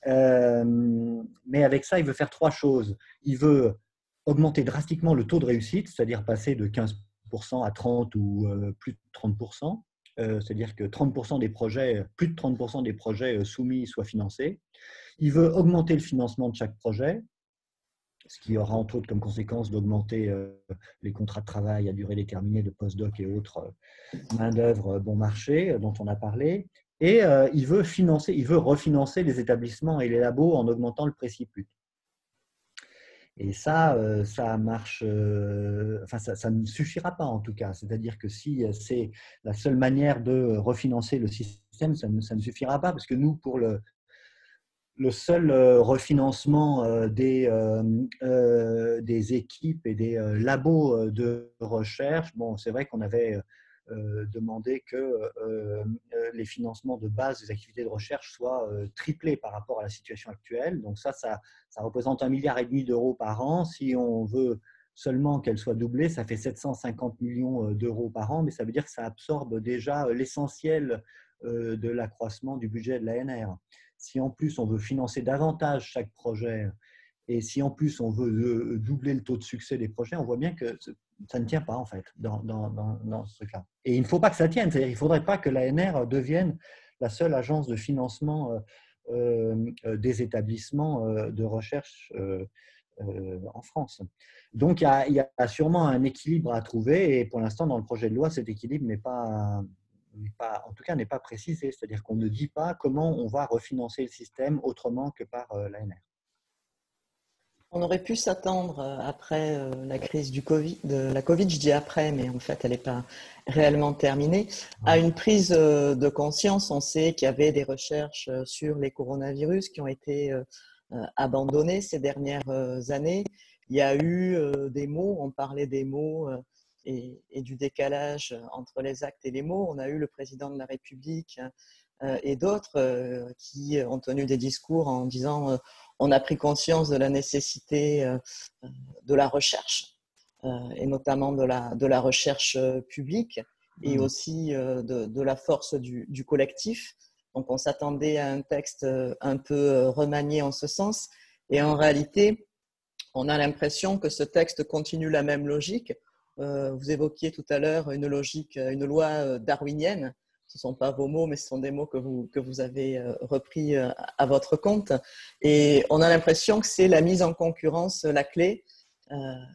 Mais avec ça, il veut faire trois choses. Il veut augmenter drastiquement le taux de réussite, c'est-à-dire passer de 15% à 30 ou plus de 30%. C'est-à-dire que 30% des projets, plus de 30% des projets soumis soient financés. Il veut augmenter le financement de chaque projet, ce qui aura entre autres comme conséquence d'augmenter les contrats de travail à durée déterminée de post-doc et autres main-d'œuvre bon marché dont on a parlé. Et il veut refinancer les établissements et les labos en augmentant le préciput. Et ça marche, ça ne suffira pas en tout cas. C'est-à-dire que si c'est la seule manière de refinancer le système, ça ne suffira pas, parce que nous, pour le seul refinancement des équipes et des labos de recherche, bon, c'est vrai qu'on avait demandé que les financements de base des activités de recherche soient triplés par rapport à la situation actuelle. Donc ça représente 1,5 milliard d'euros par an. Si on veut seulement qu'elle soit doublée, ça fait 750 millions d'euros par an, mais ça veut dire que ça absorbe déjà l'essentiel de l'accroissement du budget de l'ANR. Si en plus on veut financer davantage chaque projet et si en plus on veut doubler le taux de succès des projets, on voit bien que ça ne tient pas en fait dans ce cas. Et il ne faut pas que ça tienne, c'est-à-dire qu'il ne faudrait pas que l'ANR devienne la seule agence de financement des établissements de recherche en France. Donc, il y a sûrement un équilibre à trouver et pour l'instant, dans le projet de loi, cet équilibre en tout cas, n'est pas précisé. C'est-à-dire qu'on ne dit pas comment on va refinancer le système autrement que par l'ANR. On aurait pu s'attendre après la crise de la Covid, je dis après, mais en fait, elle n'est pas réellement terminée, à une prise de conscience. On sait qu'il y avait des recherches sur les coronavirus qui ont été abandonnées ces dernières années. Il y a eu des mots, on parlait des mots et du décalage entre les actes et les mots. On a eu le président de la République et d'autres qui ont tenu des discours en disant on a pris conscience de la nécessité de la recherche et notamment de la recherche publique et aussi de la force du collectif. Donc on s'attendait à un texte un peu remanié en ce sens et en réalité on a l'impression que ce texte continue la même logique. Vous évoquiez tout à l'heure une loi darwinienne. Ce ne sont pas vos mots, mais ce sont des mots que vous avez repris à votre compte. Et on a l'impression que c'est la mise en concurrence la clé,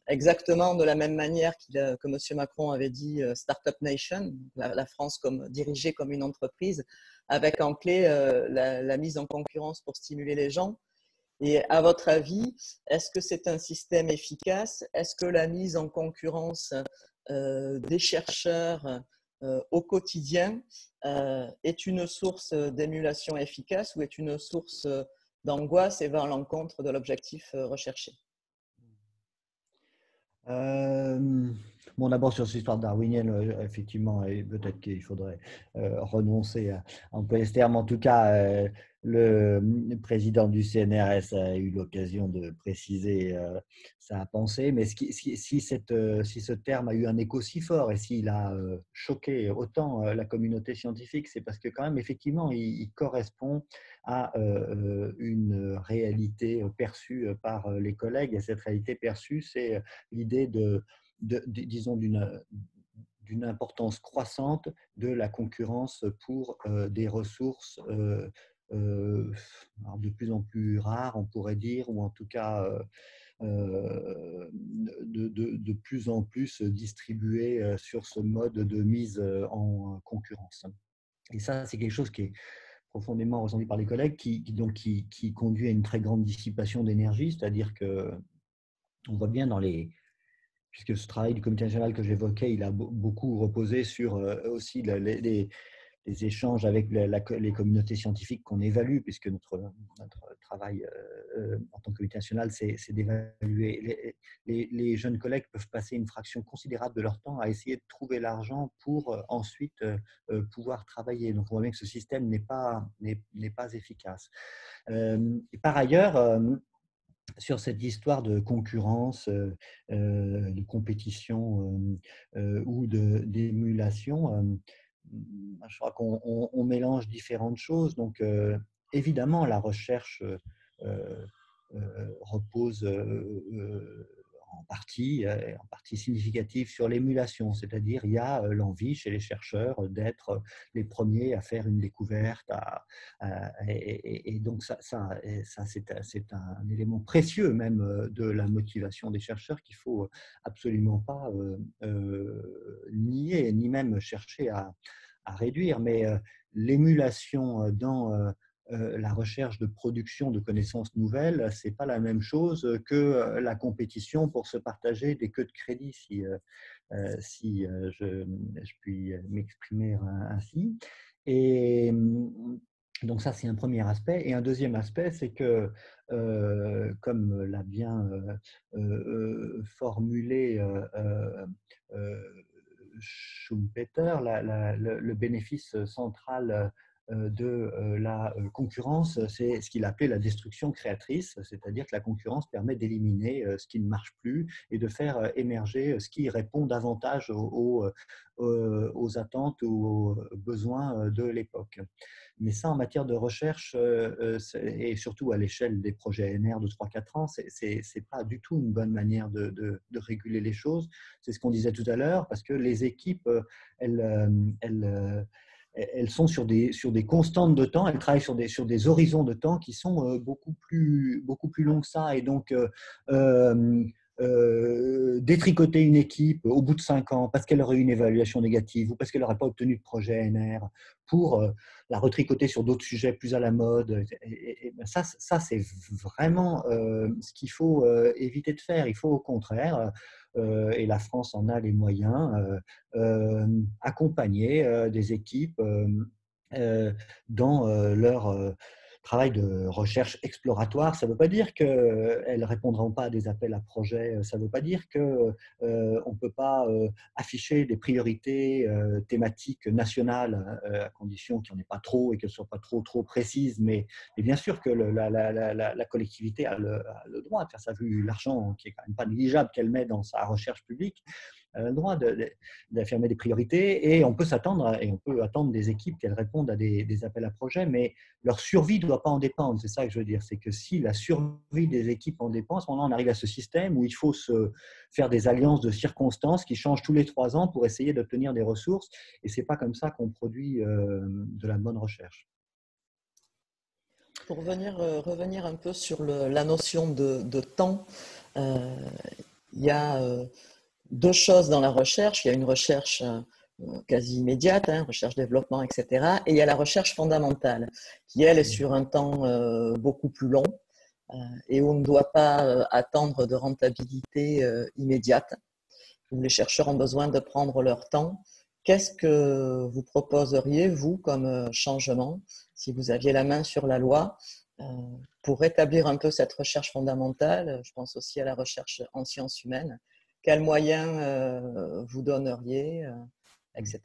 exactement de la même manière que M. Macron avait dit Startup Nation, la France dirigée comme une entreprise, avec en clé la mise en concurrence pour stimuler les gens. Et à votre avis, est-ce que c'est un système efficace? Est-ce que la mise en concurrence des chercheurs au quotidien est une source d'émulation efficace ou est une source d'angoisse et va à l'encontre de l'objectif recherché? Bon, d'abord sur cette histoire darwinienne, effectivement, et peut-être qu'il faudrait renoncer à employer ce terme. En tout cas, le président du CNRS a eu l'occasion de préciser sa pensée, mais si ce terme a eu un écho si fort et s'il a choqué autant la communauté scientifique, c'est parce que quand même, effectivement, il correspond à une réalité perçue par les collègues. Et cette réalité perçue, c'est l'idée disons, d'une importance croissante de la concurrence pour des ressources de plus en plus rares, on pourrait dire, ou en tout cas de plus en plus distribuées sur ce mode de mise en concurrence. Et ça, c'est quelque chose qui est profondément ressenti par les collègues, qui conduit à une très grande dissipation d'énergie, c'est-à-dire que on voit bien puisque ce travail du comité national que j'évoquais, il a beaucoup reposé sur aussi les échanges avec les communautés scientifiques qu'on évalue, puisque notre travail en tant que comité national, c'est d'évaluer. Les jeunes collègues peuvent passer une fraction considérable de leur temps à essayer de trouver l'argent pour ensuite pouvoir travailler. Donc on voit bien que ce système n'est pas efficace. Et par ailleurs, sur cette histoire de concurrence, de compétition ou d'émulation, je crois qu'on mélange différentes choses. Donc, évidemment, la recherche repose en partie significative sur l'émulation, c'est-à-dire il y a l'envie chez les chercheurs d'être les premiers à faire une découverte, et donc ça c'est un élément précieux même de la motivation des chercheurs qu'il faut absolument pas nier, ni même chercher à réduire, mais l'émulation dans la recherche de production de connaissances nouvelles, ce n'est pas la même chose que la compétition pour se partager des queues de crédit, si je puis m'exprimer ainsi. Et donc ça, c'est un premier aspect. Et un deuxième aspect, c'est que, comme l'a bien formulé Schumpeter, le bénéfice central de la concurrence, c'est ce qu'il appelait la destruction créatrice, c'est-à-dire que la concurrence permet d'éliminer ce qui ne marche plus et de faire émerger ce qui répond davantage aux attentes ou aux besoins de l'époque. Mais ça, en matière de recherche, et surtout à l'échelle des projets ANR de 3-4 ans, c'est pas du tout une bonne manière de réguler les choses. C'est ce qu'on disait tout à l'heure, parce que les équipes, elles elles sont sur des constantes de temps, elles travaillent sur des horizons de temps qui sont beaucoup plus longs que ça. Et donc, détricoter une équipe au bout de 5 ans parce qu'elle aurait eu une évaluation négative ou parce qu'elle n'aurait pas obtenu de projet NR pour la retricoter sur d'autres sujets plus à la mode. Ça c'est vraiment ce qu'il faut éviter de faire. Il faut au contraire, et la France en a les moyens, accompagner des équipes dans leur travail de recherche exploratoire. Ça ne veut pas dire qu'elles ne répondront pas à des appels à projets, ça ne veut pas dire qu'on ne peut pas afficher des priorités thématiques nationales à condition qu'il n'y en ait pas trop et qu'elles ne soient pas trop précises. Mais bien sûr que la collectivité a le droit de faire ça, vu l'argent qui est quand même pas négligeable qu'elle met dans sa recherche publique. Elle a le droit d'affirmer des priorités et on peut attendre des équipes qu'elles répondent à des appels à projets, mais leur survie ne doit pas en dépendre. C'est ça que je veux dire, c'est que si la survie des équipes en dépend, à ce moment-là, on arrive à ce système où il faut se faire des alliances de circonstances qui changent tous les 3 ans pour essayer d'obtenir des ressources, et ce n'est pas comme ça qu'on produit de la bonne recherche. Pour revenir un peu sur la notion de temps, il y a 2 choses dans la recherche. Il y a une recherche quasi immédiate, recherche-développement, etc. Et il y a la recherche fondamentale, qui, elle, est sur un temps beaucoup plus long et où on ne doit pas attendre de rentabilité immédiate, où les chercheurs ont besoin de prendre leur temps. Qu'est-ce que vous proposeriez, vous, comme changement, si vous aviez la main sur la loi, pour rétablir un peu cette recherche fondamentale? Je pense aussi à la recherche en sciences humaines. Quels moyens vous donneriez, etc.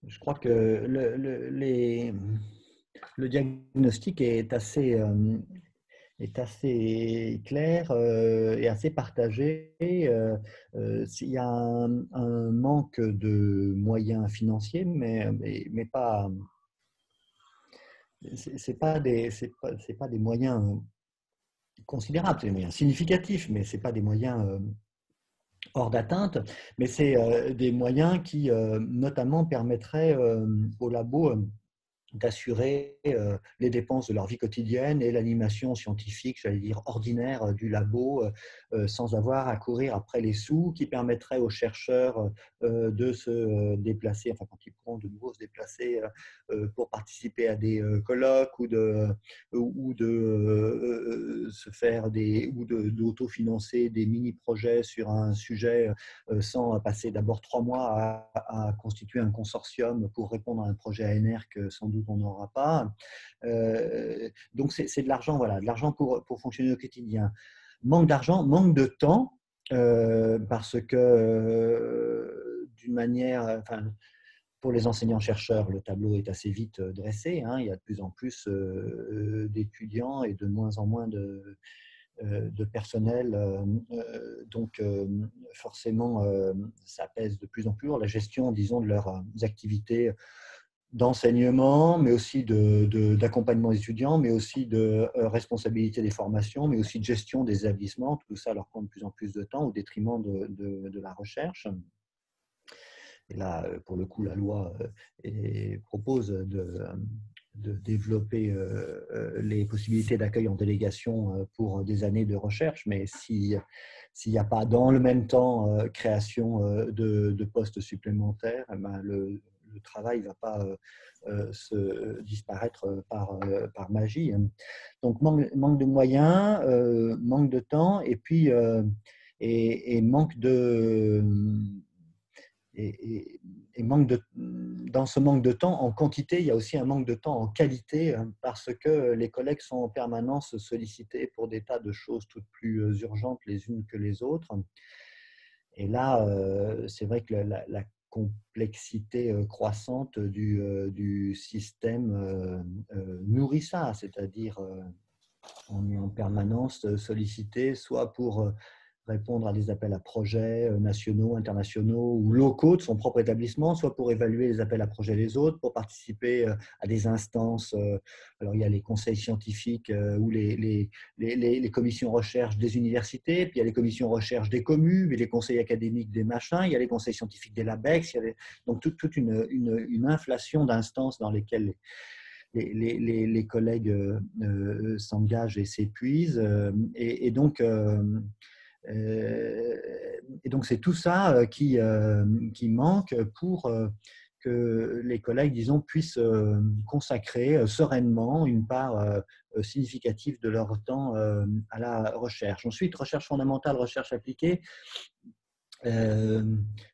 Je crois que le diagnostic est assez clair et assez partagé. Il y a un manque de moyens financiers, mais pas, c'est pas des moyens considérables, c'est des moyens significatifs, mais c'est pas des moyens hors d'atteinte, mais c'est des moyens qui notamment permettraient aux labos d'assurer les dépenses de leur vie quotidienne et l'animation scientifique, j'allais dire ordinaire du labo, sans avoir à courir après les sous, qui permettraient aux chercheurs de se déplacer, enfin quand ils pourront de nouveau se déplacer pour participer à des colloques ou de se faire d'autofinancer des mini-projets sur un sujet sans passer d'abord 3 mois à constituer un consortium pour répondre à un projet ANR que sans doute on n'aura pas. Donc c'est de l'argent, voilà, de l'argent pour fonctionner au quotidien. Manque d'argent, manque de temps, parce que d'une manière, enfin, pour les enseignants-chercheurs, le tableau est assez vite dressé. Il y a de plus en plus d'étudiants et de moins en moins de personnel. Donc, forcément, ça pèse de plus en plus lourd la gestion, disons, de leurs activités d'enseignement, mais aussi d'accompagnement des étudiants, mais aussi de responsabilité des formations, mais aussi de gestion des établissements. Tout ça leur prend de plus en plus de temps au détriment de la recherche. Et là, pour le coup, la loi propose de développer les possibilités d'accueil en délégation pour des années de recherche, mais s'il n'y a pas dans le même temps création de postes supplémentaires, le travail ne va pas se disparaître par magie. Donc manque de moyens, manque de temps, et puis et manque de dans ce manque de temps en quantité, il y a aussi un manque de temps en qualité, parce que les collègues sont en permanence sollicités pour des tas de choses toutes plus urgentes les unes que les autres. Et là, c'est vrai que la complexité croissante du système nourrit ça, c'est-à-dire on est en permanence sollicité soit pour répondre à des appels à projets nationaux, internationaux ou locaux de son propre établissement, soit pour évaluer les appels à projets des autres, pour participer à des instances. Alors, il y a les conseils scientifiques ou les commissions recherche des universités, puis il y a les commissions recherche des communes, et les conseils académiques des machins, il y a les conseils scientifiques des LABEX, il y a donc toute une inflation d'instances dans lesquelles les collègues s'engagent et s'épuisent. Et donc, c'est tout ça qui manque pour que les collègues, disons, puissent consacrer sereinement une part significative de leur temps à la recherche. Ensuite, recherche fondamentale, recherche appliquée.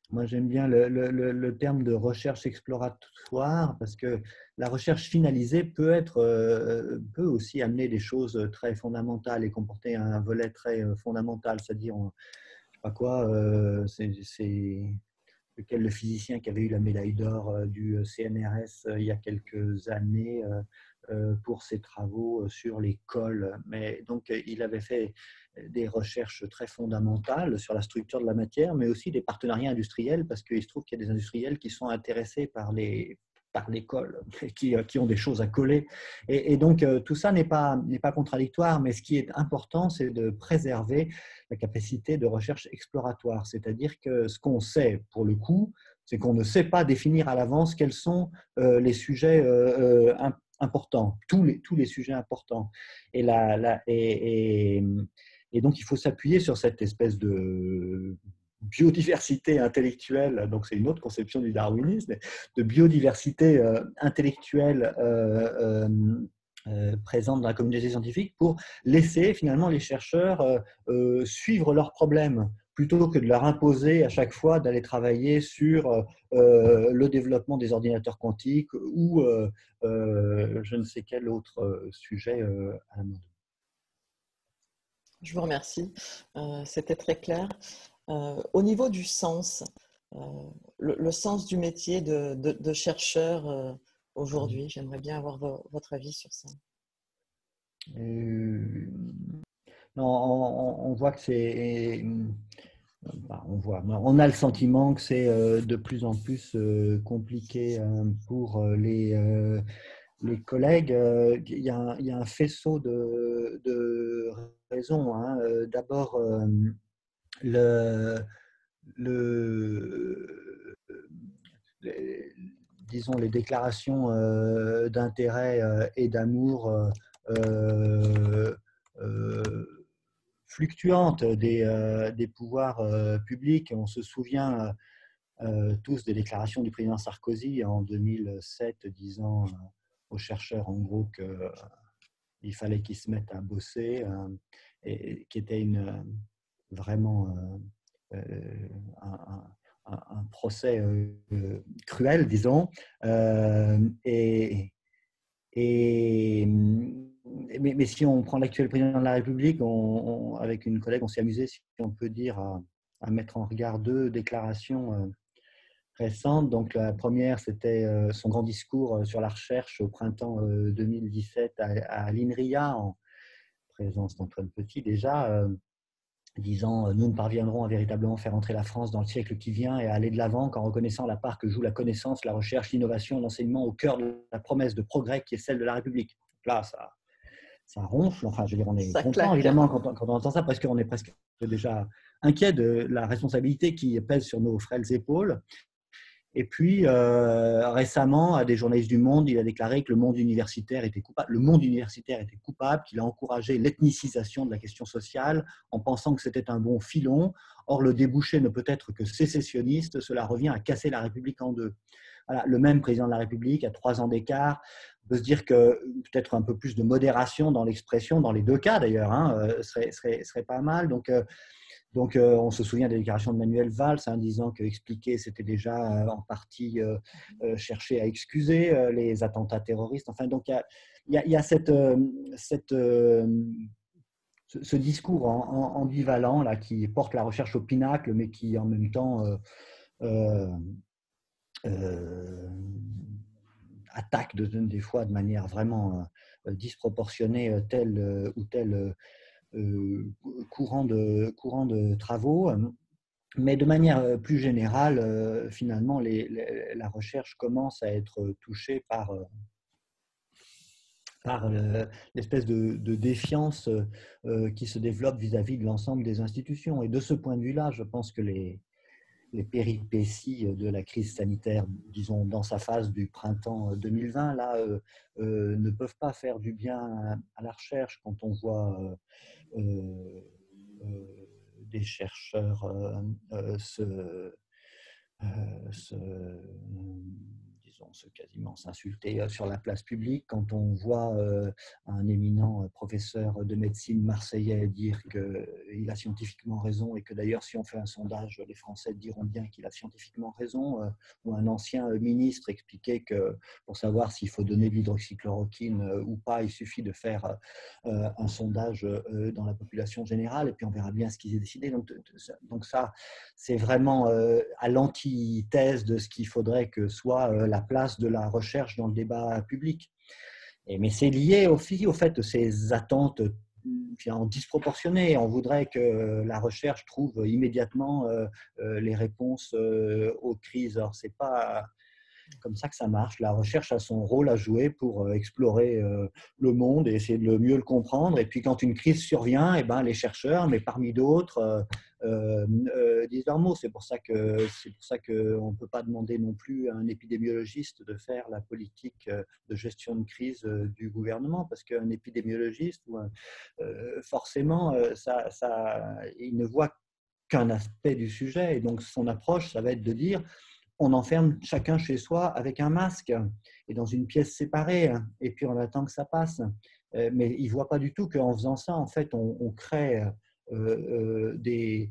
Moi, j'aime bien le terme de recherche exploratoire parce que la recherche finalisée peut aussi amener des choses très fondamentales et comporter un volet très fondamental, c'est-à-dire, je sais pas quoi, c'est lequel le physicien qui avait eu la médaille d'or du CNRS il y a quelques années pour ses travaux sur les cols. Mais donc, il avait fait des recherches très fondamentales sur la structure de la matière, mais aussi des partenariats industriels, parce qu'il se trouve qu'il y a des industriels qui sont intéressés par les cols, qui ont des choses à coller. Et donc, tout ça n'est pas contradictoire, mais ce qui est important, c'est de préserver la capacité de recherche exploratoire. C'est-à-dire que ce qu'on sait, pour le coup, c'est qu'on ne sait pas définir à l'avance quels sont les sujets importants, tous les sujets importants. Et donc, il faut s'appuyer sur cette espèce de biodiversité intellectuelle, donc c'est une autre conception du darwinisme, de biodiversité intellectuelle présente dans la communauté scientifique pour laisser finalement les chercheurs suivre leurs problèmes plutôt que de leur imposer à chaque fois d'aller travailler sur le développement des ordinateurs quantiques ou je ne sais quel autre sujet à la mode. Je vous remercie. C'était très clair. Au niveau du sens, le sens du métier de chercheur aujourd'hui, j'aimerais bien avoir votre avis sur ça. Non, on voit que c'est... On a le sentiment que c'est de plus en plus compliqué pour les collègues. Il y a un faisceau de raisons. Hein. D'abord, disons, les déclarations d'intérêt et d'amour fluctuantes des pouvoirs publics. On se souvient tous des déclarations du président Sarkozy en 2007 disant aux chercheurs en gros qu'il fallait qu'ils se mettent à bosser et qui était vraiment un procès cruel, disons. Mais si on prend l'actuel président de la République, avec une collègue, on s'est amusé, si on peut dire, à mettre en regard deux déclarations récentes. Donc, la première, c'était son grand discours sur la recherche au printemps 2017 à l'INRIA, en présence d'Antoine Petit déjà, disant « Nous ne parviendrons à véritablement faire entrer la France dans le siècle qui vient et à aller de l'avant qu'en reconnaissant la part que joue la connaissance, la recherche, l'innovation, l'enseignement au cœur de la promesse de progrès qui est celle de la République. » Là, ça ronfle. Enfin, je veux dire, on est Ça content, claque. évidemment, quand on entend ça, parce qu'on est presque déjà inquiet de la responsabilité qui pèse sur nos frêles épaules. Et puis, récemment, à des journalistes du Monde, il a déclaré que le monde universitaire était coupable, qu'il a encouragé l'ethnicisation de la question sociale en pensant que c'était un bon filon. Or, le débouché ne peut être que sécessionniste. Cela revient à casser la République en deux. Voilà, le même président de la République, à 3 ans d'écart, on peut se dire que peut-être un peu plus de modération dans l'expression, dans les deux cas d'ailleurs, hein, serait pas mal. Donc, on se souvient des déclarations de Manuel Valls disant qu'expliquer, c'était déjà en partie chercher à excuser les attentats terroristes. Enfin, donc, il y a ce discours ambivalent là, qui porte la recherche au pinacle, mais qui en même temps attaque des fois de manière vraiment disproportionnée tel ou tel courant de travaux. Mais de manière plus générale, finalement, la recherche commence à être touchée par l'espèce de défiance qui se développe vis-à-vis de l'ensemble des institutions. Et de ce point de vue-là, je pense que les péripéties de la crise sanitaire, disons, dans sa phase du printemps 2020, là, ne peuvent pas faire du bien à la recherche quand on voit des chercheurs quasiment s'insulter sur la place publique, quand on voit un éminent professeur de médecine marseillais dire qu'il a scientifiquement raison et que d'ailleurs si on fait un sondage, les Français diront bien qu'il a scientifiquement raison, ou un ancien ministre expliquait que pour savoir s'il faut donner de l'hydroxychloroquine ou pas, il suffit de faire un sondage dans la population générale et puis on verra bien ce qu'ils aient décidé. Donc ça, c'est vraiment à l'antithèse de ce qu'il faudrait que soit la place de la recherche dans le débat public. Mais c'est lié aussi au fait de ces attentes disproportionnées. On voudrait que la recherche trouve immédiatement les réponses aux crises. Alors, c'est pas comme ça que ça marche. La recherche a son rôle à jouer pour explorer le monde et essayer de mieux le comprendre. Et puis, quand une crise survient, eh ben, les chercheurs, mais parmi d'autres, disent leur mot. C'est pour ça qu'on ne peut pas demander non plus à un épidémiologiste de faire la politique de gestion de crise du gouvernement, parce qu'un épidémiologiste, forcément, il ne voit qu'un aspect du sujet. Et donc, son approche, ça va être de dire on enferme chacun chez soi avec un masque et dans une pièce séparée, et puis on attend que ça passe. Mais il ne voit pas du tout qu'en faisant ça, en fait, on crée des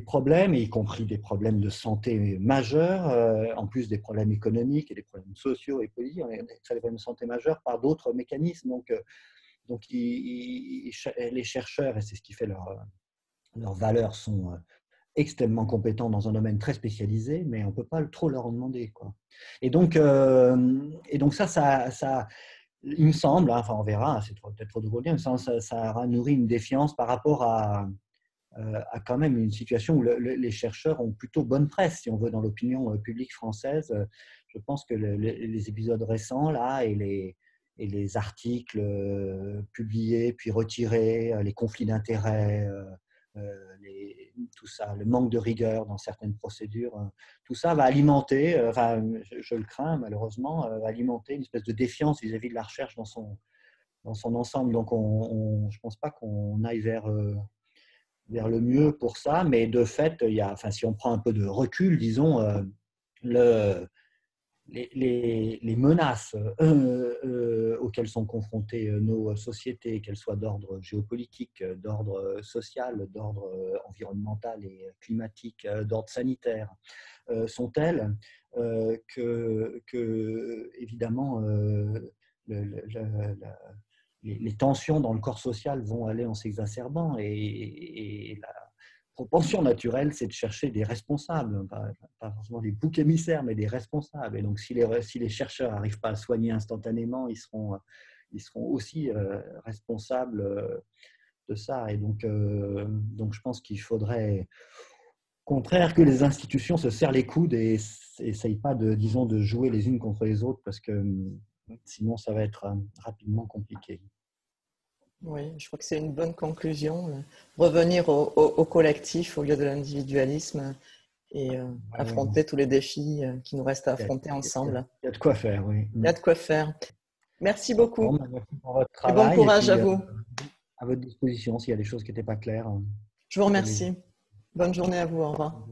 problèmes, y compris des problèmes de santé majeurs, en plus des problèmes économiques et des problèmes sociaux et politiques, on crée des problèmes de santé majeurs par d'autres mécanismes. Donc les chercheurs, et c'est ce qui fait leur valeur, sont extrêmement compétents dans un domaine très spécialisé, mais on ne peut pas trop leur en demander, quoi. Et donc ça, il me semble, enfin on verra, c'est peut-être trop de vous le dire, ça a nourri une défiance par rapport à quand même une situation où les chercheurs ont plutôt bonne presse, si on veut, dans l'opinion publique française. Je pense que les épisodes récents, là, et les articles publiés puis retirés, les conflits d'intérêts, tout ça, le manque de rigueur dans certaines procédures, tout ça va alimenter, enfin, je le crains malheureusement, alimenter une espèce de défiance vis-à-vis de la recherche dans son ensemble. Donc, je ne pense pas qu'on aille vers le mieux pour ça, mais de fait, si on prend un peu de recul, disons, les menaces auxquelles sont confrontées nos sociétés, qu'elles soient d'ordre géopolitique, d'ordre social, d'ordre environnemental et climatique, d'ordre sanitaire, sont telles que évidemment, les tensions dans le corps social vont aller en s'exacerbant et la propension naturelle, c'est de chercher des responsables, pas forcément des boucs émissaires, mais des responsables. Et donc, si les chercheurs n'arrivent pas à soigner instantanément, ils seront aussi responsables de ça. Et donc je pense qu'il faudrait, au contraire, que les institutions se serrent les coudes et n'essayent pas de jouer les unes contre les autres, parce que sinon, ça va être rapidement compliqué. Oui, je crois que c'est une bonne conclusion. Revenir au collectif au lieu de l'individualisme et affronter tous les défis qui nous restent à affronter ensemble. Il y a de quoi faire, oui. Il y a de quoi faire. Merci beaucoup. Bon, merci pour votre travail. Et bon courage à vous. À votre disposition s'il y a des choses qui n'étaient pas claires. Je vous remercie. Bonne journée à vous. Au revoir.